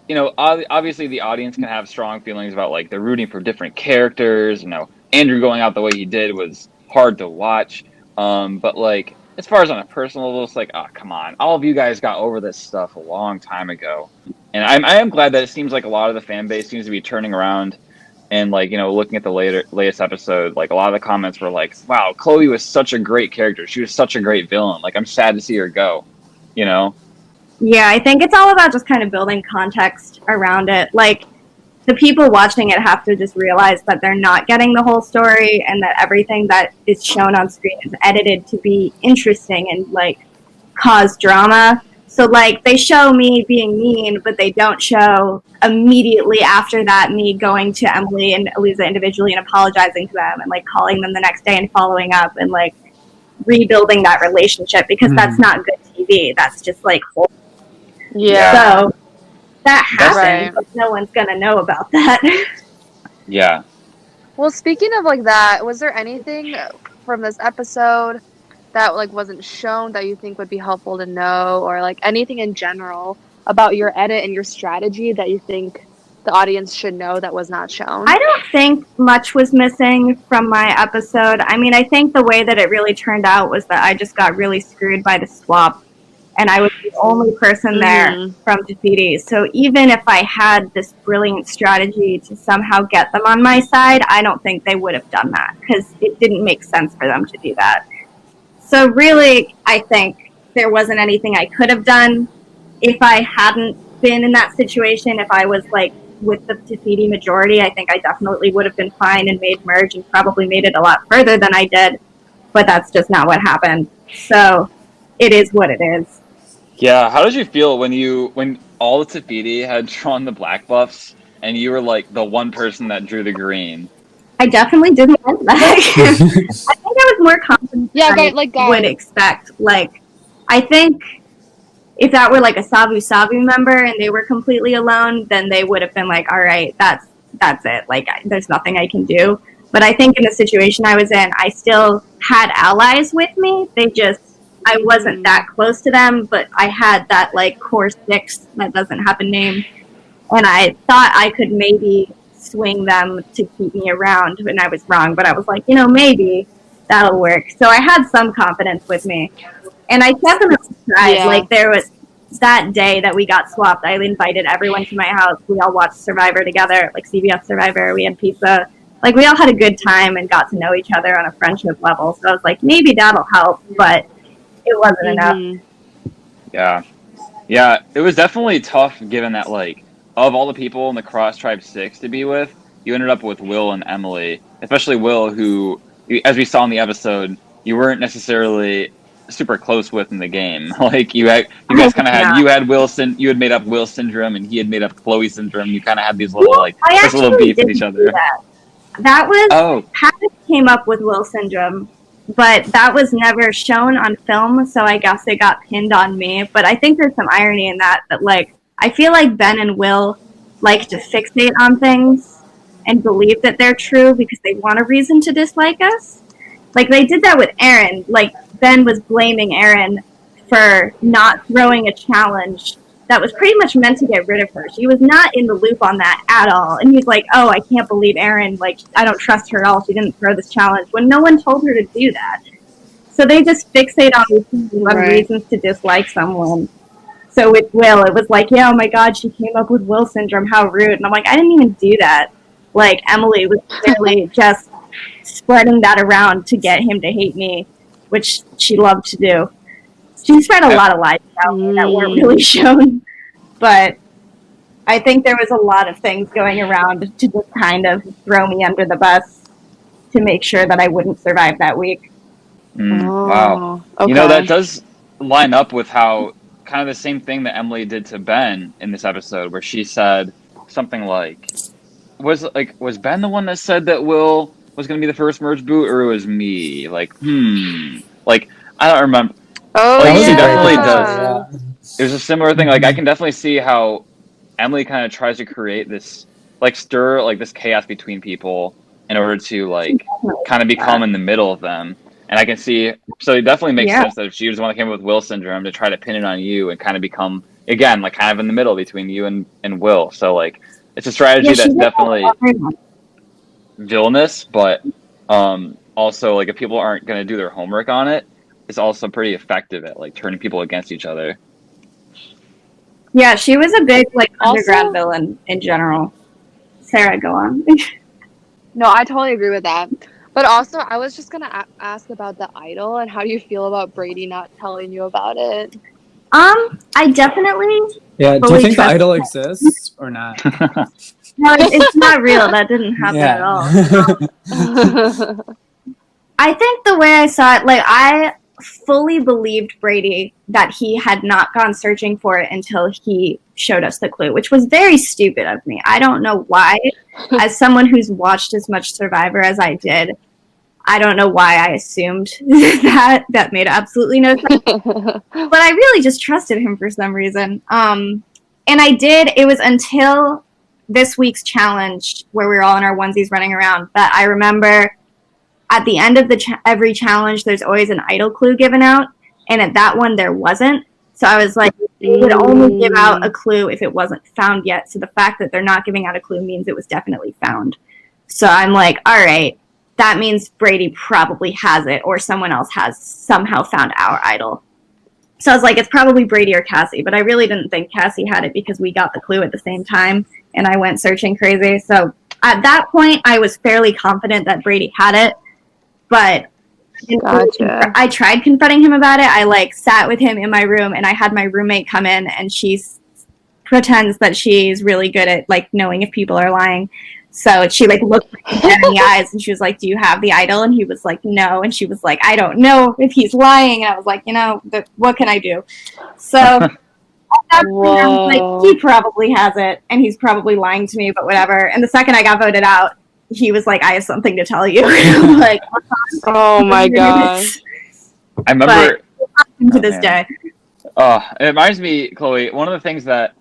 you know, obviously the audience can have strong feelings about, like, they're rooting for different characters. You know, Andrew going out the way he did was hard to watch. But, like, as far as on a personal level, it's like, oh, come on. All of you guys got over this stuff a long time ago. And I am glad that it seems like a lot of the fan base seems to be turning around. And, like, you know, looking at the latest episode, like, a lot of the comments were like, wow, Chloe was such a great character. She was such a great villain. Like, I'm sad to see her go, you know? Yeah, I think it's all about just kind of building context around it. Like, the people watching it have to just realize that they're not getting the whole story and that everything that is shown on screen is edited to be interesting and, like, cause drama. So, like, they show me being mean, but they don't show immediately after that me going to Emily and Eliza individually and apologizing to them and, like, calling them the next day and following up and, like, rebuilding that relationship, because that's not good TV. That's just, like, whole. Yeah. So that happens, but no one's going to know about that. Yeah. Well, speaking of, like, that, was there anything from this episode that, like, wasn't shown that you think would be helpful to know, or, like, anything in general about your edit and your strategy that you think the audience should know that was not shown? I don't think much was missing from my episode. I mean, I think the way that it really turned out was that I just got really screwed by the swap, and I was the only person there from Tafiti. So even if I had this brilliant strategy to somehow get them on my side, I don't think they would have done that, because it didn't make sense for them to do that. So really, I think there wasn't anything I could have done. If I hadn't been in that situation, if I was, like, with the Tafiti majority, I think I definitely would have been fine and made merge and probably made it a lot further than I did. But that's just not what happened. So it is what it is. Yeah, how did you feel when all the Tafiti had drawn the black buffs and you were, like, the one person that drew the green? I definitely didn't want that. I think I was more confident than I would expect. Like, I think if that were, like, a Sabu Sabu member and they were completely alone, then they would have been like, all right, that's it. Like, there's nothing I can do. But I think in the situation I was in, I still had allies with me. I wasn't that close to them, but I had that, like, core 6 that doesn't have a name. And I thought I could maybe swing them to keep me around, and I was wrong. But I was like, you know, maybe that'll work. So I had some confidence with me. And I definitely tried. Like, there was that day that we got swapped, I invited everyone to my house. We all watched Survivor together, like CBS Survivor. We had pizza. Like, we all had a good time and got to know each other on a friendship level. So I was like, maybe that'll help, but it wasn't enough. Yeah. Yeah, it was definitely tough given that, like, of all the people in the Cross Tribe 6 to be with, you ended up with Will and Emily, especially Will, who, as we saw in the episode, you weren't necessarily super close with in the game. Like, you guys kind of had, you had made up Will syndrome and he had made up Chloe syndrome. You kind of had these little, like, this little beef with each other. That was Oh, Patrick came up with Will syndrome, but that was never shown on film, so I guess it got pinned on me. But I think there's some irony in that like I feel like Ben and Will like to fixate on things and believe that they're true because they want a reason to dislike us. Like they did that with Erin. Like Ben was blaming Erin for not throwing a challenge that was pretty much meant to get rid of her. She was not in the loop on that at all. And he's like, oh, I can't believe Erin. Like, I don't trust her at all. She didn't throw this challenge when no one told her to do that. So they just fixate on these reasons to dislike someone. So with Will, it was like, yeah, oh my God, she came up with Will syndrome. How rude. And I'm like, I didn't even do that. Like, Emily was clearly just spreading that around to get him to hate me, which she loved to do. She spread a lot of lies about me that weren't really shown, but I think there was a lot of things going around to just kind of throw me under the bus to make sure that I wouldn't survive that week. Wow. Okay. You know, that does line up with how kind of the same thing that Emily did to Ben in this episode, where she said something like, was Ben the one that said that Will was going to be the first merge boot, or it was me? Like, like, I don't remember. Oh, Like, yeah. she definitely does. Yeah. There's a similar thing. Like, I can definitely see how Emily kind of tries to create this, like, stir, like, this chaos between people in order to, like, kind of become in the middle of them. And I can see, so it definitely makes sense that if she was the one that came up with Will syndrome, to try to pin it on you and kind of become, again, like, kind of in the middle between you and Will. So, like, it's a strategy that's definitely villainous, but also, like, if people aren't going to do their homework on it, it's also pretty effective at, like, turning people against each other. Yeah, she was a big, like, undergrad villain in general. Sarah, go on. No, I totally agree with that. But also, I was just going to ask about the idol, and how do you feel about Brady not telling you about it? I definitely... Yeah, do you think the idol exists or not? No, it's not real. That didn't happen at all. I think the way I saw it, like, I fully believed Brady that he had not gone searching for it until he showed us the clue, which was very stupid of me. I don't know why. As someone who's watched as much Survivor as I did, I don't know why I assumed that. That made absolutely no sense. But I really just trusted him for some reason. And I did. It was until this week's challenge where we were all in our onesies running around that I remember at the end of every challenge, there's always an idol clue given out. And at that one, there wasn't. So I was like, they would only give out a clue if it wasn't found yet. So the fact that they're not giving out a clue means it was definitely found. So I'm like, all right, that means Brady probably has it, or someone else has somehow found our idol. So I was like, it's probably Brady or Cassie, but I really didn't think Cassie had it because we got the clue at the same time, and I went searching crazy. So at that point, I was fairly confident that Brady had it, but Gotcha. I tried confronting him about it. I, like, sat with him in my room, and I had my roommate come in, and she pretends that she's really good at, like, knowing if people are lying. So she, like, looked me in the eyes, and she was like, do you have the idol? And he was like, no. And she was like, I don't know if he's lying. And I was like, you know, what can I do? So at that point, I was like, he probably has it, and he's probably lying to me, but whatever. And the second I got voted out, he was like, I have something to tell you. Like, oh my gosh. I remember to this day. It reminds me, Chloe, one of the things that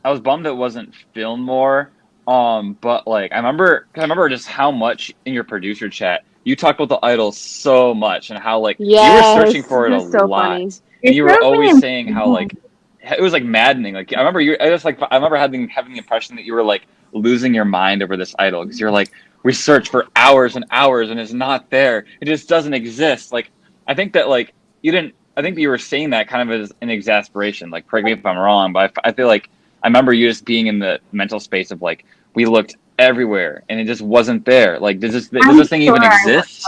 I was bummed it wasn't filmed more. But like I remember just how much in your producer chat you talked about the idol so much, and how like you were searching for it a lot. Funny. And you were always saying how like it was like maddening. Like I remember I remember having the impression that you were like losing your mind over this idol, because you're like, we searched for hours and hours and it's not there. It just doesn't exist. Like I think that like I think that you were saying that kind of as an exasperation. Like, correct me if I'm wrong, but I feel like I remember you just being in the mental space of like, we looked everywhere and it just wasn't there. Like, does this thing even exist?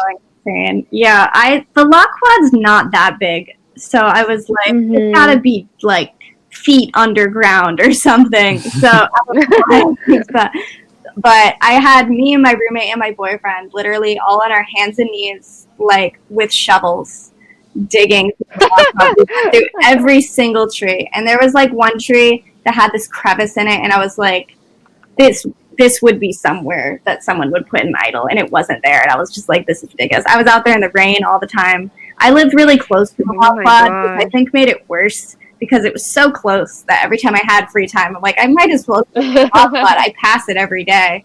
Yeah, the lock quad's not that big, so I was like, it's gotta be like feet underground or something. So but I had me and my roommate and my boyfriend literally all on our hands and knees, like with shovels, digging through every single tree. And there was like one tree that had this crevice in it, and I was like, this this would be somewhere that someone would put an idol, and it wasn't there. And I was just like, this is ridiculous. I was out there in the rain all the time. I lived really close to the wall quad, which I think made it worse because it was so close that every time I had free time, I'm like, I might as well go to the log quad. I pass it every day.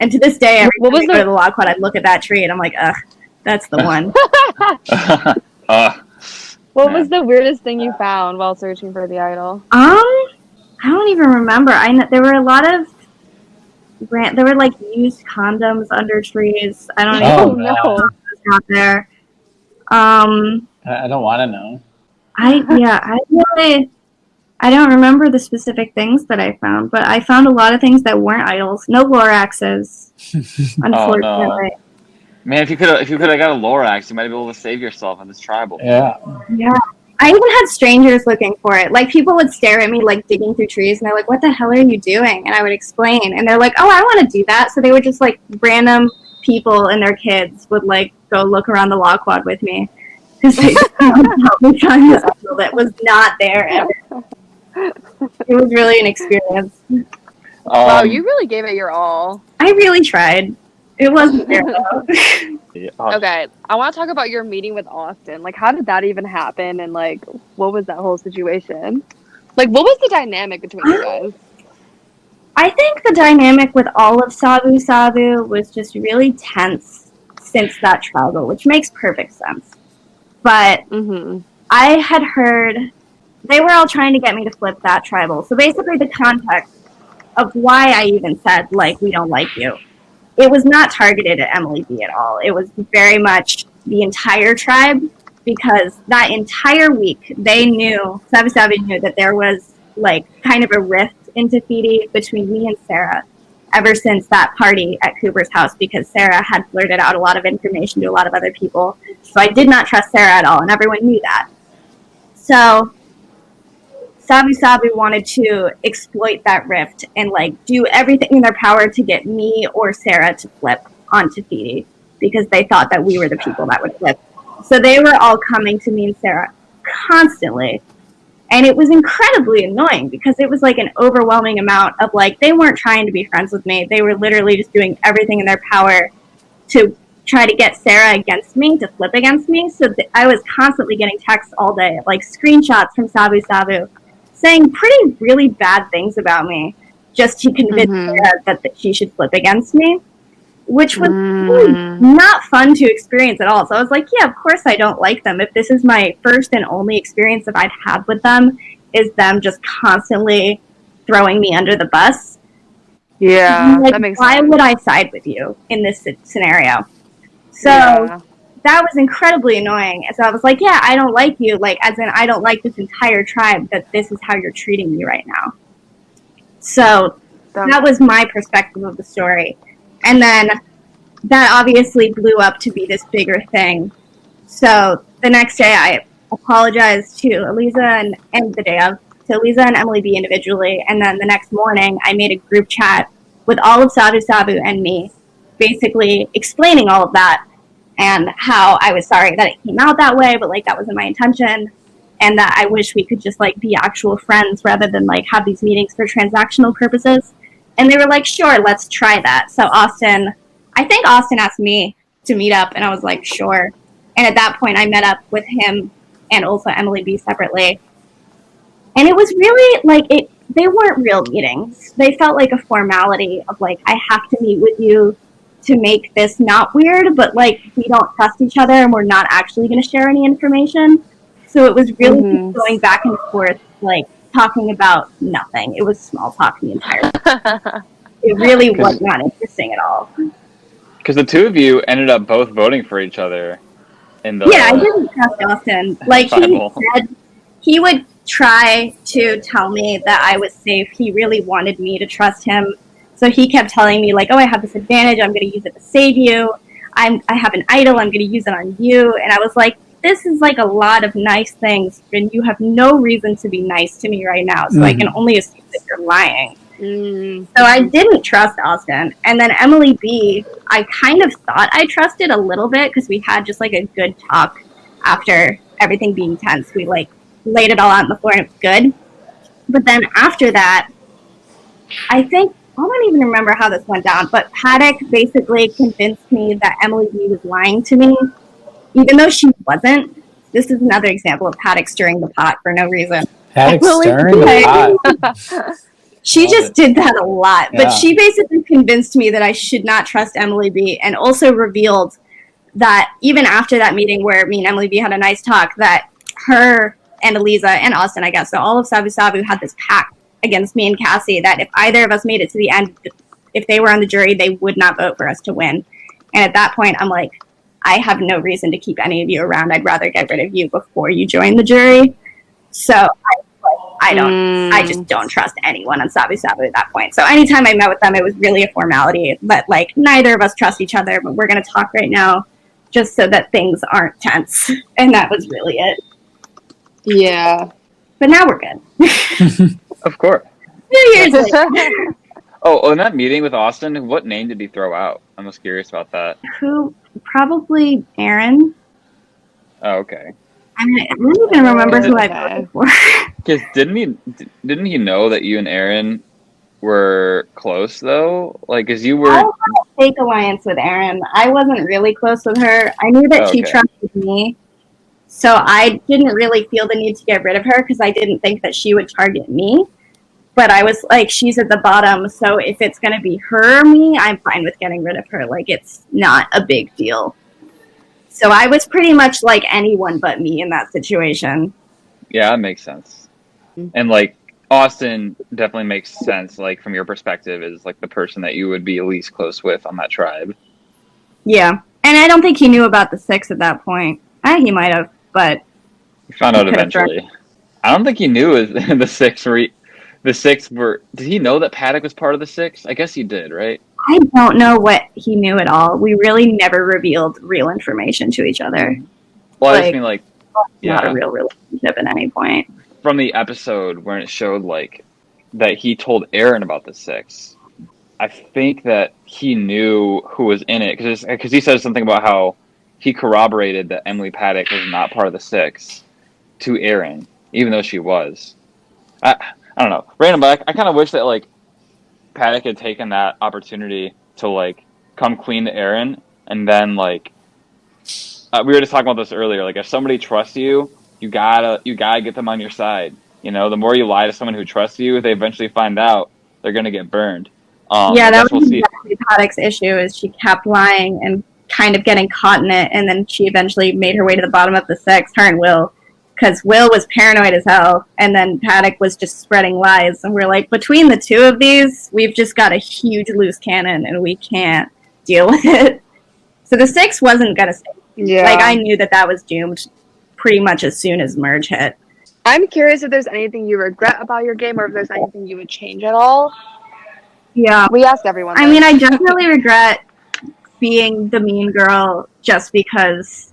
And to this day, every time I go to the log quad, I'd look at that tree and I'm like, ugh, that's the one. What was the weirdest thing you found while searching for the idol? I don't even remember. There were a lot of there were like used condoms under trees. I don't even know what was out there. I don't want to know. I don't remember the specific things that I found, but I found a lot of things that weren't idols. No Loraxes, unfortunately. Oh, no. Man, if you could have got a Lorax, you might be able to save yourself on this tribal. Yeah. I even had strangers looking for it. Like, people would stare at me, like, digging through trees, and they're like, what the hell are you doing? And I would explain. And they're like, oh, I want to do that. So they would just, like, random people and their kids would, like, go look around the log quad with me. Because they found this idol that was not there ever. It was really an experience. Wow, you really gave it your all. I really tried. It wasn't there, though. Okay, I want to talk about your meeting with Austin. Like, how did that even happen? And, like, what was that whole situation? Like, what was the dynamic between you guys? I think the dynamic with all of Sabu Sabu was just really tense since that tribal, which makes perfect sense. But I had heard they were all trying to get me to flip that tribal. So basically the context of why I even said, like, we don't like you, it was not targeted at Emily B at all. It was very much the entire tribe, because that entire week they knew, Sabu Sabu knew that there was, like, kind of a rift in Tafiti between me and Sarah ever since that party at Cooper's house, because Sarah had blurted out a lot of information to a lot of other people. So I did not trust Sarah at all, and everyone knew that. So Sabu Sabu wanted to exploit that rift and, like, do everything in their power to get me or Sarah to flip on Tafiti, because they thought that we were the people that would flip. So they were all coming to me and Sarah constantly. And it was incredibly annoying because it was like an overwhelming amount of, like, they weren't trying to be friends with me. They were literally just doing everything in their power to try to get Sarah against me, to flip against me. So I was constantly getting texts all day, like screenshots from Sabu Sabu, saying pretty really bad things about me just to convince Sarah that she should flip against me, which was really not fun to experience at all. So I was like, yeah, of course I don't like them. If this is my first and only experience that I'd had with them, is them just constantly throwing me under the bus. Yeah, like, that makes why sense. would I side with you in this scenario? So that was incredibly annoying. And so I was like, yeah, I don't like you. Like, as in, I don't like this entire tribe that this is how you're treating me right now. So that was my perspective of the story. And then that obviously blew up to be this bigger thing. So the next day I apologized to Eliza and the day of, to Eliza and Emily B individually. And then the next morning I made a group chat with all of Sabu Sabu and me, basically explaining all of that and how I was sorry that it came out that way, but, like, that wasn't my intention. And that I wish we could just, like, be actual friends rather than, like, have these meetings for transactional purposes. And they were like, sure, let's try that. So I think Austin asked me to meet up, and I was like, sure. And at that point, I met up with him and also Emily B separately. And it was really, like, they weren't real meetings. They felt like a formality of, like, I have to meet with you to make this not weird, but, like, we don't trust each other and we're not actually going to share any information. So it was really going back and forth, like, talking about nothing. It was small talk the entire time. It really was not interesting at all. Because the two of you ended up both voting for each other in the I didn't trust Austin. Like, he said he would try to tell me that I was safe. He really wanted me to trust him. So he kept telling me, like, oh, I have this advantage. I'm going to use it to save you. I have an idol. I'm going to use it on you. And I was like, this is, like, a lot of nice things, and you have no reason to be nice to me right now. So I can only assume that you're lying. So I didn't trust Austin. And then Emily B, I kind of thought I trusted a little bit because we had just, like, a good talk after everything being tense. We, like, laid it all out on the floor and it was good. But then after that, I think I don't even remember how this went down, but Paddock basically convinced me that Emily B was lying to me, even though she wasn't. This is another example of Paddock stirring the pot for no reason. Paddock Emily stirring the B. pot. She Love just it. did that a lot. Yeah. But she basically convinced me that I should not trust Emily B, and also revealed that even after that meeting where me and Emily B had a nice talk, that her and Eliza and Austin, I guess, so all of Sabu Sabu had this pact against me and Cassie that if either of us made it to the end, if they were on the jury, they would not vote for us to win. And at that point, I'm like, I have no reason to keep any of you around. I'd rather get rid of you before you join the jury. So I just don't trust anyone on Sabu Sabu at that point. So anytime I met with them, it was really a formality. But like, neither of us trust each other, but we're going to talk right now just so that things aren't tense. And that was really it. Yeah. But now we're good. Of course. 2 years later. Oh, in that meeting with Austin, what name did he throw out? I'm just curious about that. Who? Probably Aaron. Oh, okay. I mean, I don't even remember who I Okay. voted for. Because didn't he know that you and Aaron were close though? Like, cause you I were. had a fake alliance with Erin. I wasn't really close with her. I knew that she Okay. trusted me, so I didn't really feel the need to get rid of her because I didn't think that she would target me. But I was like, she's at the bottom, so if it's going to be her or me, I'm fine with getting rid of her. Like, it's not a big deal. So I was pretty much like anyone but me in that situation. Yeah, that makes sense. And like Austin definitely makes sense. Like from your perspective, is like the person that you would be least close with on that tribe. Yeah. And I don't think he knew about the 6 at that point. I think he might have, but You found out He could've eventually. I don't think he knew the 6 were. The 6 were. Did he know that Paddock was part of the 6? I guess he did, right? I don't know what he knew at all. We really never revealed real information to each other. Well, I just Like, mean like, Not a yeah, real relationship at any point. from the episode when it showed like that he told Aaron about the 6. I think that he knew who was in it because he said something about how he corroborated that Emily Paddock was not part of the 6 to Aaron, even though she was. I don't know, random, but I kind of wish that like Paddock had taken that opportunity to like come clean to Aaron, and then like we were just talking about this earlier. Like if somebody trusts you, you gotta get them on your side. You know, the more you lie to someone who trusts you, if they eventually find out, they're gonna get burned. Yeah, I that guess was we'll see. exactly Paddock's issue. Is she kept lying and kind of getting caught in it, and then she eventually made her way to the bottom of the 6. Her and Will, because Will was paranoid as hell, and then Paddock was just spreading lies. And we're like, between the two of these, we've just got a huge loose cannon, and we can't deal with it. So the 6 wasn't gonna stay. Yeah. Like I knew that was doomed pretty much as soon as merge hit. I'm curious if there's anything you regret about your game or if there's anything you would change at all. Yeah. We ask everyone. I this. mean, I definitely regret being the mean girl just because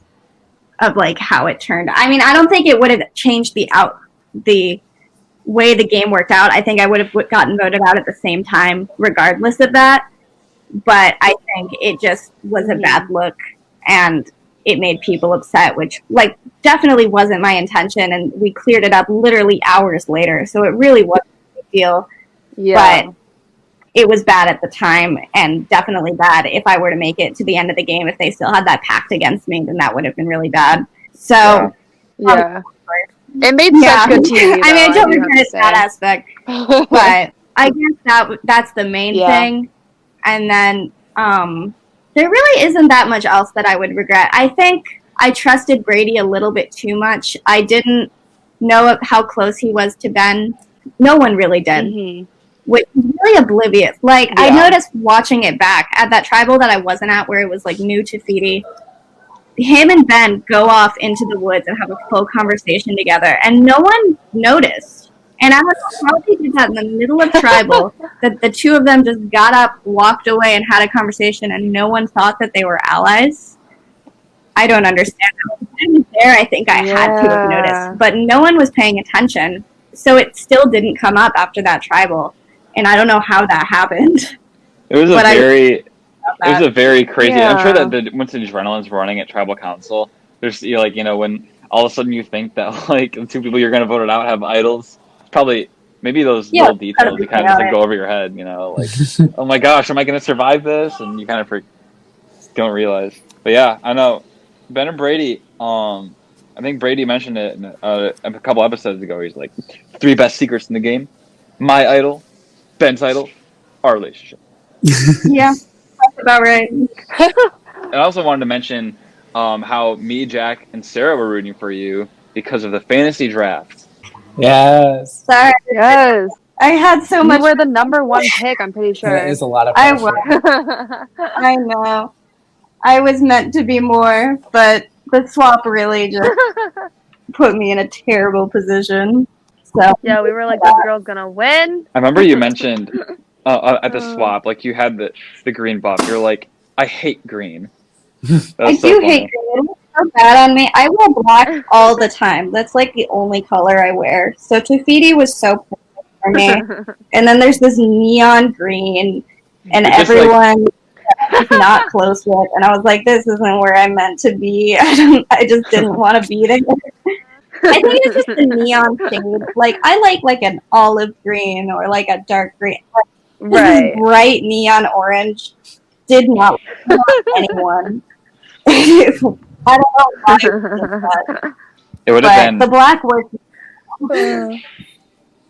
of like how it turned. I mean, I don't think it would have changed the way the game worked out. I think I would have gotten voted out at the same time regardless of that. But I think it just was a bad look and it made people upset, which like definitely wasn't my intention, and we cleared it up literally hours later. So it really wasn't a big deal. Yeah. But it was bad at the time, and definitely bad if I were to make it to the end of the game. If they still had that pact against me, then that would have been really bad. So, Yeah. It made yeah. such good TV. I mean, I though, don't do have regret to that aspect, say. but I guess that's the main Yeah. thing. And then there really isn't that much else that I would regret. I think I trusted Brady a little bit too much. I didn't know how close he was to Ben. No one really did. Mhm. Which is really oblivious. Like, I Yeah. noticed watching it back at that tribal that I wasn't at where it was, like, new to Feedy. Him and Ben go off into the woods and have a full conversation together, and no one noticed. And I don't know how they did that in the middle of tribal, that the two of them just got up, walked away, and had a conversation, and no one thought that they were allies. I don't understand. If I was there, I think I had to have Yeah. noticed. But no one was paying attention, so it still didn't come up after that tribal. And I don't know how that happened. It was But it was a very crazy. Yeah. I'm sure that once the adrenaline's running at tribal council, there's like when all of a sudden you think that like the two people you're gonna vote out have idols. It's probably maybe those Yeah, little details that kind of just like chaotic. go over your head, you know, like, oh my gosh, am I going to survive this? And you kind of don't realize. But yeah, I know Ben and Brady. I think Brady mentioned it in, a couple episodes ago. He's like, 3 best secrets in the game: my idol, Ben's idol, our relationship. Yeah, that's about right. And I also wanted to mention how me, Jack, and Sarah were rooting for you because of the fantasy draft. Yes. Sorry, Yes. I had so You much. were the number 1 pick, I'm pretty That sure. is a lot of I pressure. was. I know. I was meant to be more, but the swap really just put me in a terrible position. So Yeah, we were like, this girl's gonna win. I remember you mentioned at the swap, like you had the green buff. You're like, I hate green. That I was do so hate funny. green. It's so bad on me. I wear black all the time. That's like the only color I wear. So Tafiti was so perfect for me. And then there's this neon green, and You're just like, everyone is not close with. And I was like, this isn't where I'm meant to be. I just didn't want to be there. I think it's just the neon shade. Like I like an olive green or like a dark green. Like, this Right. bright neon orange did not want anyone. I don't know why we did that, it would but have been. the black worked.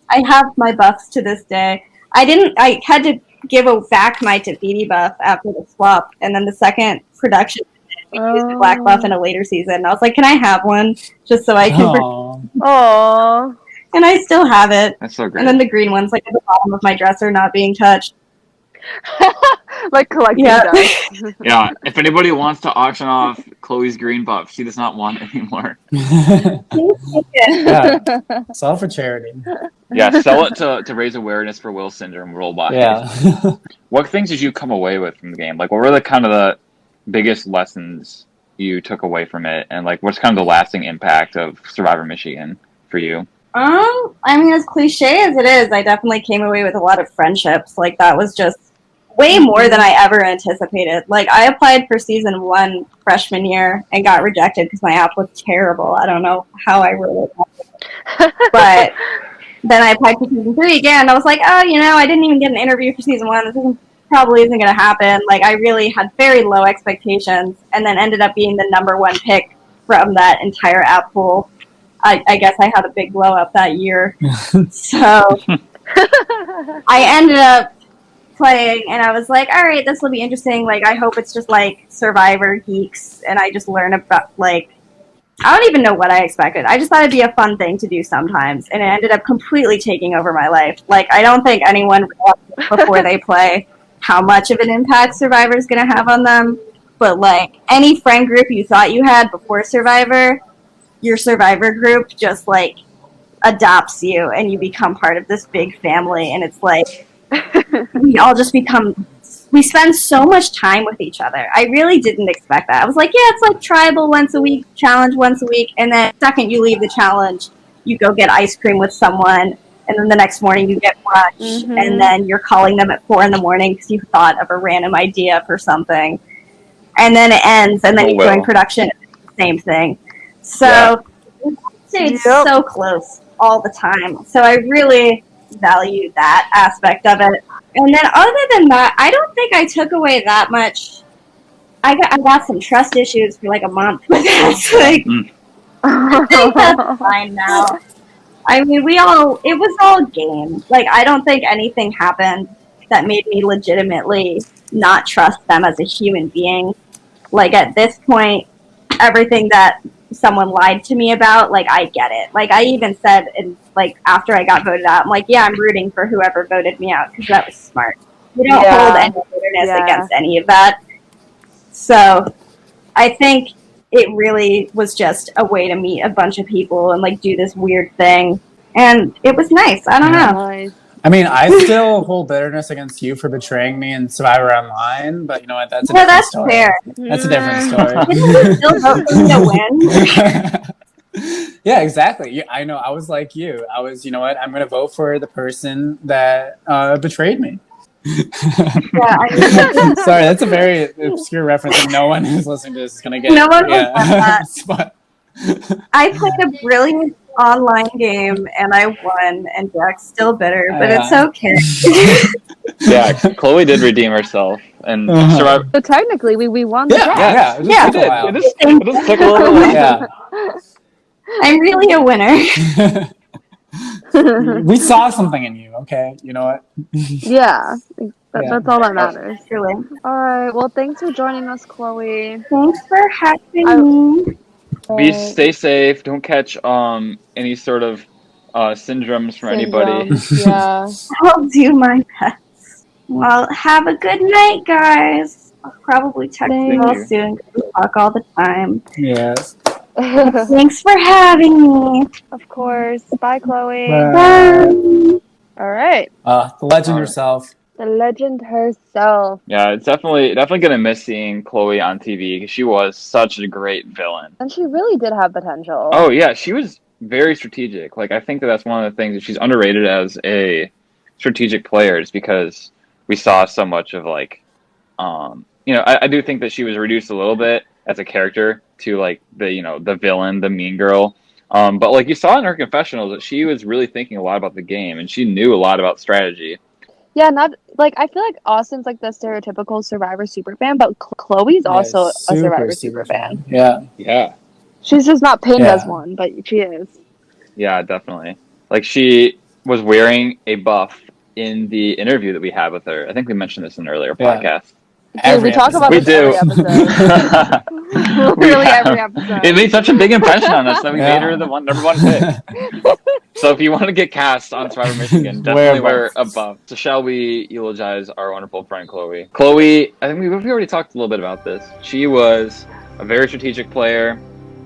I have my buffs to this day. I had to give back my Tafiti buff after the swap, and then the second production we used the black buff in a later season. And I was like, can I have one just so I can? Aw. Aww. And I still have it. That's so great. And then the green one's like at the bottom of my dresser, not being touched. Like collecting Yeah. dust. Yeah, if anybody wants to auction off Chloe's green buff, she does not want it anymore. Yeah. It's all for charity. Yeah, sell it to raise awareness for Will syndrome worldwide. Yeah. What things did you come away with from the game? Like, what were the kind of the biggest lessons you took away from it, and like, what's kind of the lasting impact of Survivor Michigan for you? I mean, as cliche as it is, I definitely came away with a lot of friendships. Like that was just way more than I ever anticipated. Like I applied for season 1 freshman year and got rejected because my app was terrible. I don't know how I wrote it, but then I applied for season 3 again. And I was like, oh, I didn't even get an interview for season 1. This probably isn't going to happen. Like I really had very low expectations, and then ended up being the number 1 pick from that entire app pool. I guess I had a big blow up that year. So I ended up playing, and I was like, all right, this will be interesting. Like, I hope it's just like Survivor geeks, and I just learn about, like, I don't even know what I expected. I just thought it'd be a fun thing to do sometimes, and it ended up completely taking over my life. Like, I don't think anyone realizes before they play how much of an impact Survivor is going to have on them. But, like, any friend group you thought you had before Survivor, your Survivor group just, like, adopts you, and you become part of this big family, and it's like, we all just we spend so much time with each other. I really didn't expect that. I was like, yeah, it's like tribal once a week, challenge once a week, and then the second you leave the challenge, you go get ice cream with someone, and then the next morning you get brunch, and then you're calling them at 4 a.m. because you thought of a random idea for something, and then it ends, and then you join production, same thing. So it's so close all the time. So I really value that aspect of it. And then other than that, I don't think I took away that much. I got some trust issues for like a month, but that's like I think that's fine now. I mean, it was all game. Like, I don't think anything happened that made me legitimately not trust them as a human being. Like, at this point, everything that someone lied to me about, like, I get it. Like, I even said, after I got voted out, I'm like, yeah, I'm rooting for whoever voted me out, because that was smart. We don't hold any bitterness against any of that. So, I think it really was just a way to meet a bunch of people and, like, do this weird thing. And it was nice. I don't know. Nice. I mean, I still hold bitterness against you for betraying me in Survivor Online, but you know what? That's a different story. Fair. That's a different story. Didn't you still vote for me to win? Yeah, exactly. I know. I was like you. I was, you know what? I'm going to vote for the person that betrayed me. Yeah, I mean, sorry, that's a very obscure reference, and no one who's listening to this is going to get no it. one will get that. I played a brilliant online game and I won, and Jack's still bitter, but it's Yeah. okay. Yeah, Chloe did redeem herself and survive. So technically, we won the Yeah, draft. yeah, it just Yeah. took a It while. just took a little bit longer. Yeah. I'm really a winner. We saw something in you, okay? You know what? Yeah, that's all that matters. Truly. All right. Well, thanks for joining us, Chloe. Thanks for having me. Stay safe. Don't catch any sort of syndromes from anybody. Syndromes, yeah. I'll do my best. Well, have a good night, guys. I'll probably text you all Thank soon because we talk all the time. Yes. Thanks for having me. Of course. Bye, Chloe. Bye. All right. The legend All right. herself. The legend herself. Yeah, it's definitely gonna miss seeing Chloe on TV because she was such a great villain. And she really did have potential. Oh yeah, she was very strategic. Like I think that's one of the things that she's underrated as a strategic player, is because we saw so much of like, I do think that she was reduced a little bit as a character to like the villain, the mean girl. But like you saw in her confessionals that she was really thinking a lot about the game and she knew a lot about strategy. Yeah, not like I feel like Austin's like the stereotypical Survivor superfan, but Chloe's also a Survivor super fan. Yeah. Yeah. She's just not pinned Yeah. as one, but she is. Yeah, definitely. Like she was wearing a buff in the interview that we had with her. I think we mentioned this in an earlier Yeah. podcast. Dude, we talk about We this do. every episode. Literally every episode. It made such a big impression on us that we Yeah. made her the number one pick. So if you want to get cast on Survivor Michigan, Wear definitely wear a buff. So shall we eulogize our wonderful friend Chloe? Chloe, I think we've already talked a little bit about this. She was a very strategic player.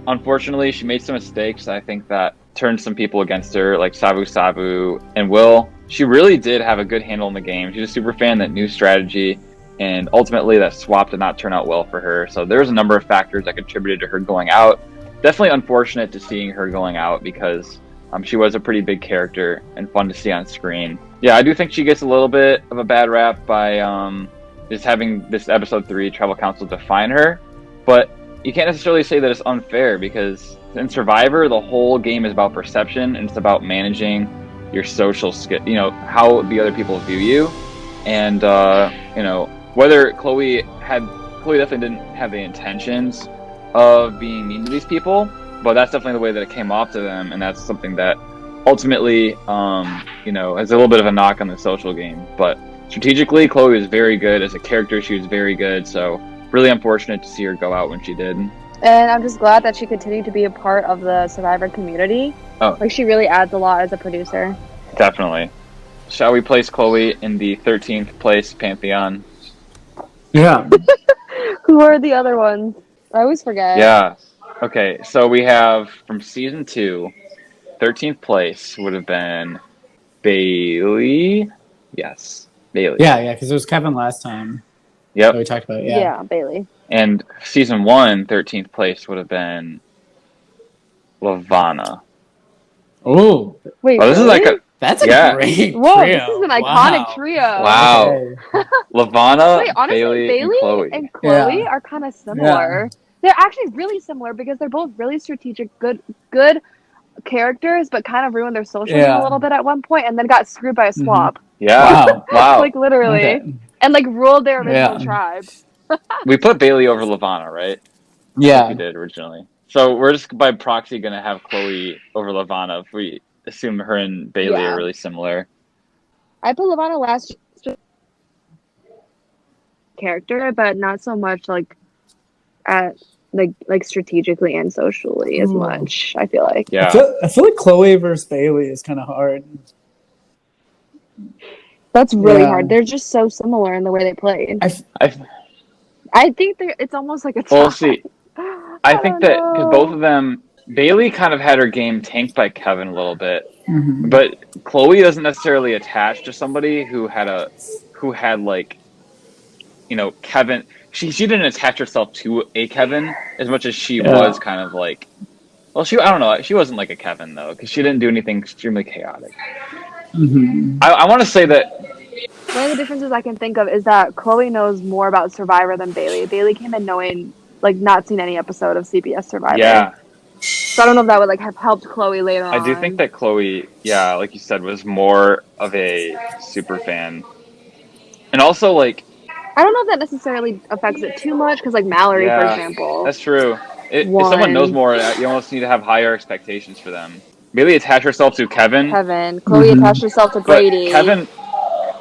Unfortunately, she made some mistakes, I think, that turned some people against her, like Sabu Sabu and Will. She really did have a good handle in the game. She's a super fan that knew strategy, and ultimately that swap did not turn out well for her. So there's a number of factors that contributed to her going out. Definitely unfortunate to seeing her going out because she was a pretty big character and fun to see on screen. Yeah, I do think she gets a little bit of a bad rap by just having this episode 3 Tribal Council define her, but you can't necessarily say that it's unfair because in Survivor, the whole game is about perception and it's about managing your social skill, how the other people view you. And, whether Chloe definitely didn't have the intentions of being mean to these people, but that's definitely the way that it came off to them. And that's something that ultimately, has a little bit of a knock on the social game. But strategically, Chloe was very good. As a character, she was very good. So really unfortunate to see her go out when she did. And I'm just glad that she continued to be a part of the Survivor community. Oh. Like, she really adds a lot as a producer. Definitely. Shall we place Chloe in the 13th place pantheon? Yeah. Who are the other ones? I always forget. Yeah. Okay, so we have from season 2, 13th place would have been Bailey. Yes, Bailey. Yeah, because it was Kevin last time. Yep. That we talked about. Yeah, Bailey. And season 1, 13th place would have been Lavana. Oh, Wait, Oh, this is like a that's a Yeah. great Whoa, trio. this is an iconic Wow. trio. Wow. Okay. Lavana, Wait, honestly, Bailey, and Chloe. Chloe are kind of similar. They're actually really similar because they're both really strategic, good characters, but kind of ruined their social game a little bit at one point, and then got screwed by a swap. Yeah. Wow. Wow. Like literally, Okay. and like ruled their original Yeah. tribe. We put Bailey over Lavana, right? Yeah. We did originally. So we're just by proxy going to have Chloe over Lavana if we assume her and Bailey Yeah. are really similar. I put Lavana last character, but not so much like at like strategically and socially as much. I feel like. Yeah. I feel like Chloe versus Bailey is kind of hard. That's really Yeah. hard. They're just so similar in the way they play. I think it's almost like a tie. We'll see. I think that because know. both of them, Bailey kind of had her game tanked by Kevin a little bit, Mm-hmm. but Chloe doesn't necessarily attach to somebody who had like, Kevin. She didn't attach herself to a Kevin as much as she was kind of like. Well, I don't know. She wasn't like a Kevin though, because she didn't do anything extremely chaotic. Mm-hmm. I want to say that. One of the differences I can think of is that Chloe knows more about Survivor than Bailey. Bailey came in knowing, like, not seen any episode of CBS Survivor. Yeah. So I don't know if that would like have helped Chloe later on. I do think that Chloe, yeah, like you said, was more of a super fan. And also, like, I don't know if that necessarily affects it too much because like Mallory, for yeah, example, that's true. If someone knows won. more, you almost need to have higher expectations for them. Bailey attached herself to Kevin, Chloe Mhm. attached herself to but Brady, Kevin,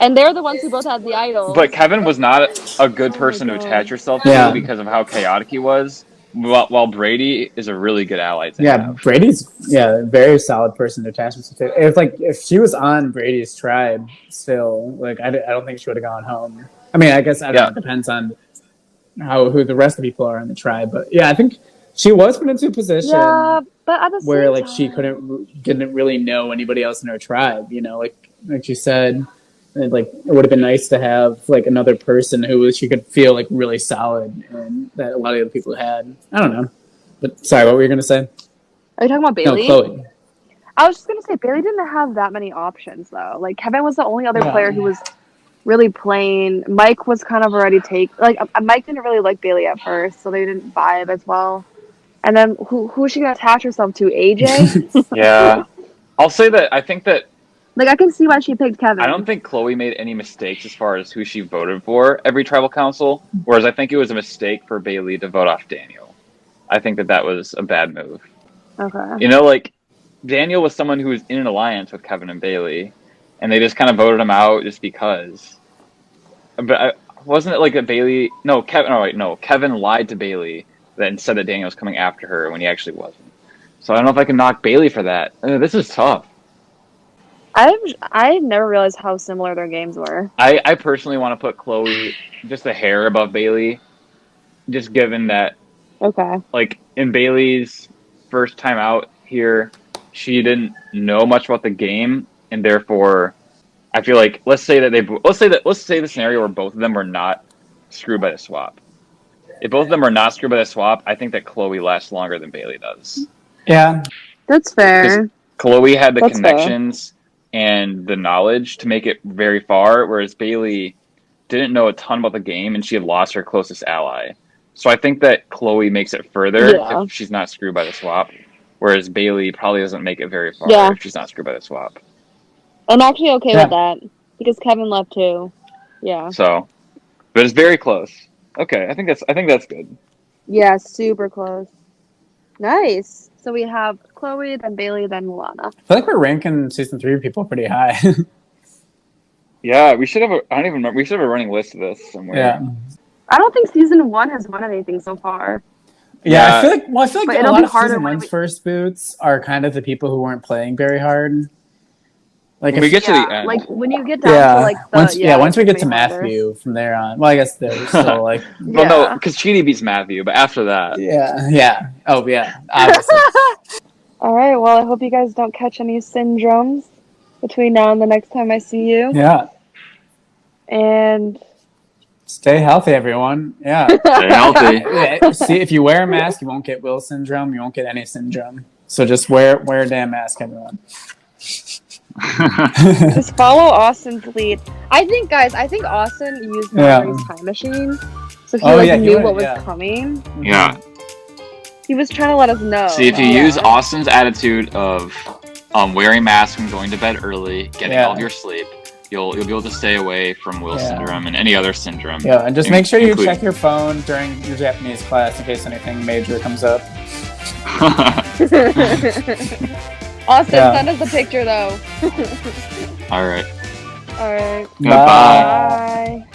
and they're the ones who both had the idols. but Kevin was not a good Oh my person to God. attach herself Yeah. to because of how chaotic he was. While Brady is a really good ally to Yeah, have. Brady's a very solid person to attach himself to. If she was on Brady's tribe still, like I don't think she would have gone home. I mean, I guess I don't know. It depends on who the rest of the people are in the tribe, but yeah, I think she was put into a position Yeah, but at the where same like time, she didn't really know anybody else in her tribe. You know, like you said, and, like it would have been nice to have like another person who she could feel like really solid, and that a lot of other people had. I don't know, but sorry, what were you gonna say? Are you talking about No, Bailey? Chloe. I was just gonna say Bailey didn't have that many options though. Like Kevin was the only other Yeah. player who was really playing. Mike was kind of already Mike didn't really like Bailey at first, so they didn't vibe as well. And then who is she gonna attach herself to? AJ? Yeah, I'll say that I think that Like I can see why she picked Kevin. I don't think Chloe made any mistakes as far as who she voted for every tribal council, whereas I think it was a mistake for Bailey to vote off Daniel. I think that was a bad move. Okay. You know, like, Daniel was someone who was in an alliance with Kevin and Bailey, and they just kind of voted him out just because. But wasn't it like a Bailey? No, Kevin. Oh, wait, no. Kevin lied to Bailey and said that Daniel was coming after her when he actually wasn't. So I don't know if I can knock Bailey for that. This is tough. I've never realized how similar their games were. I personally want to put Chloe just a hair above Bailey, just given that, Okay. like, in Bailey's first time out here, she didn't know much about the game, and therefore, I feel like let's say the scenario where both of them were not screwed by the swap. If both of them are not screwed by the swap, I think that Chloe lasts longer than Bailey does. Yeah, That's fair. Chloe had the That's connections and the knowledge to make it very far, whereas Bailey didn't know a ton about the game and she had lost her closest ally. So I think that Chloe makes it further if she's not screwed by the swap, whereas Bailey probably doesn't make it very far if she's not screwed by the swap. I'm actually okay with that because Kevin left too. Yeah. So, but it's very close. Okay, I think that's good. Yeah, super close. Nice. So we have Chloe, then Bailey, then Milana. I feel like we're ranking season 3 people pretty high. Yeah, we should have we should have a running list of this somewhere. Yeah. I don't think season 1 has won anything so far. Yeah, I feel like But a it'll lot be of harder season when 1's first boots are kind of the people who weren't playing very hard. Like When we get to the end. Like when you get down to like the once we get to it's gonna be harder. Matthew from there on. Well, I guess there's still like Well, no, because Cheaty beats Matthew, but after that, Oh yeah, obviously. All right. Well, I hope you guys don't catch any syndromes between now and the next time I see you. Yeah. And Stay healthy, everyone. Yeah. stay healthy. Yeah, see, if you wear a mask, you won't get Will syndrome. You won't get any syndrome. So just wear a damn mask, everyone. just follow Austin's lead. I think Austin used Mallory's time machine, so he knew what was coming. Yeah. He was trying to let us know. See, if you use Austin's attitude of wearing masks and going to bed early, getting all of your sleep, you'll be able to stay away from Will syndrome and any other syndrome. Yeah, and just make sure you check your phone during your Japanese class in case anything major comes up. Austin, send us the picture though. All right. All right. Goodbye. Bye.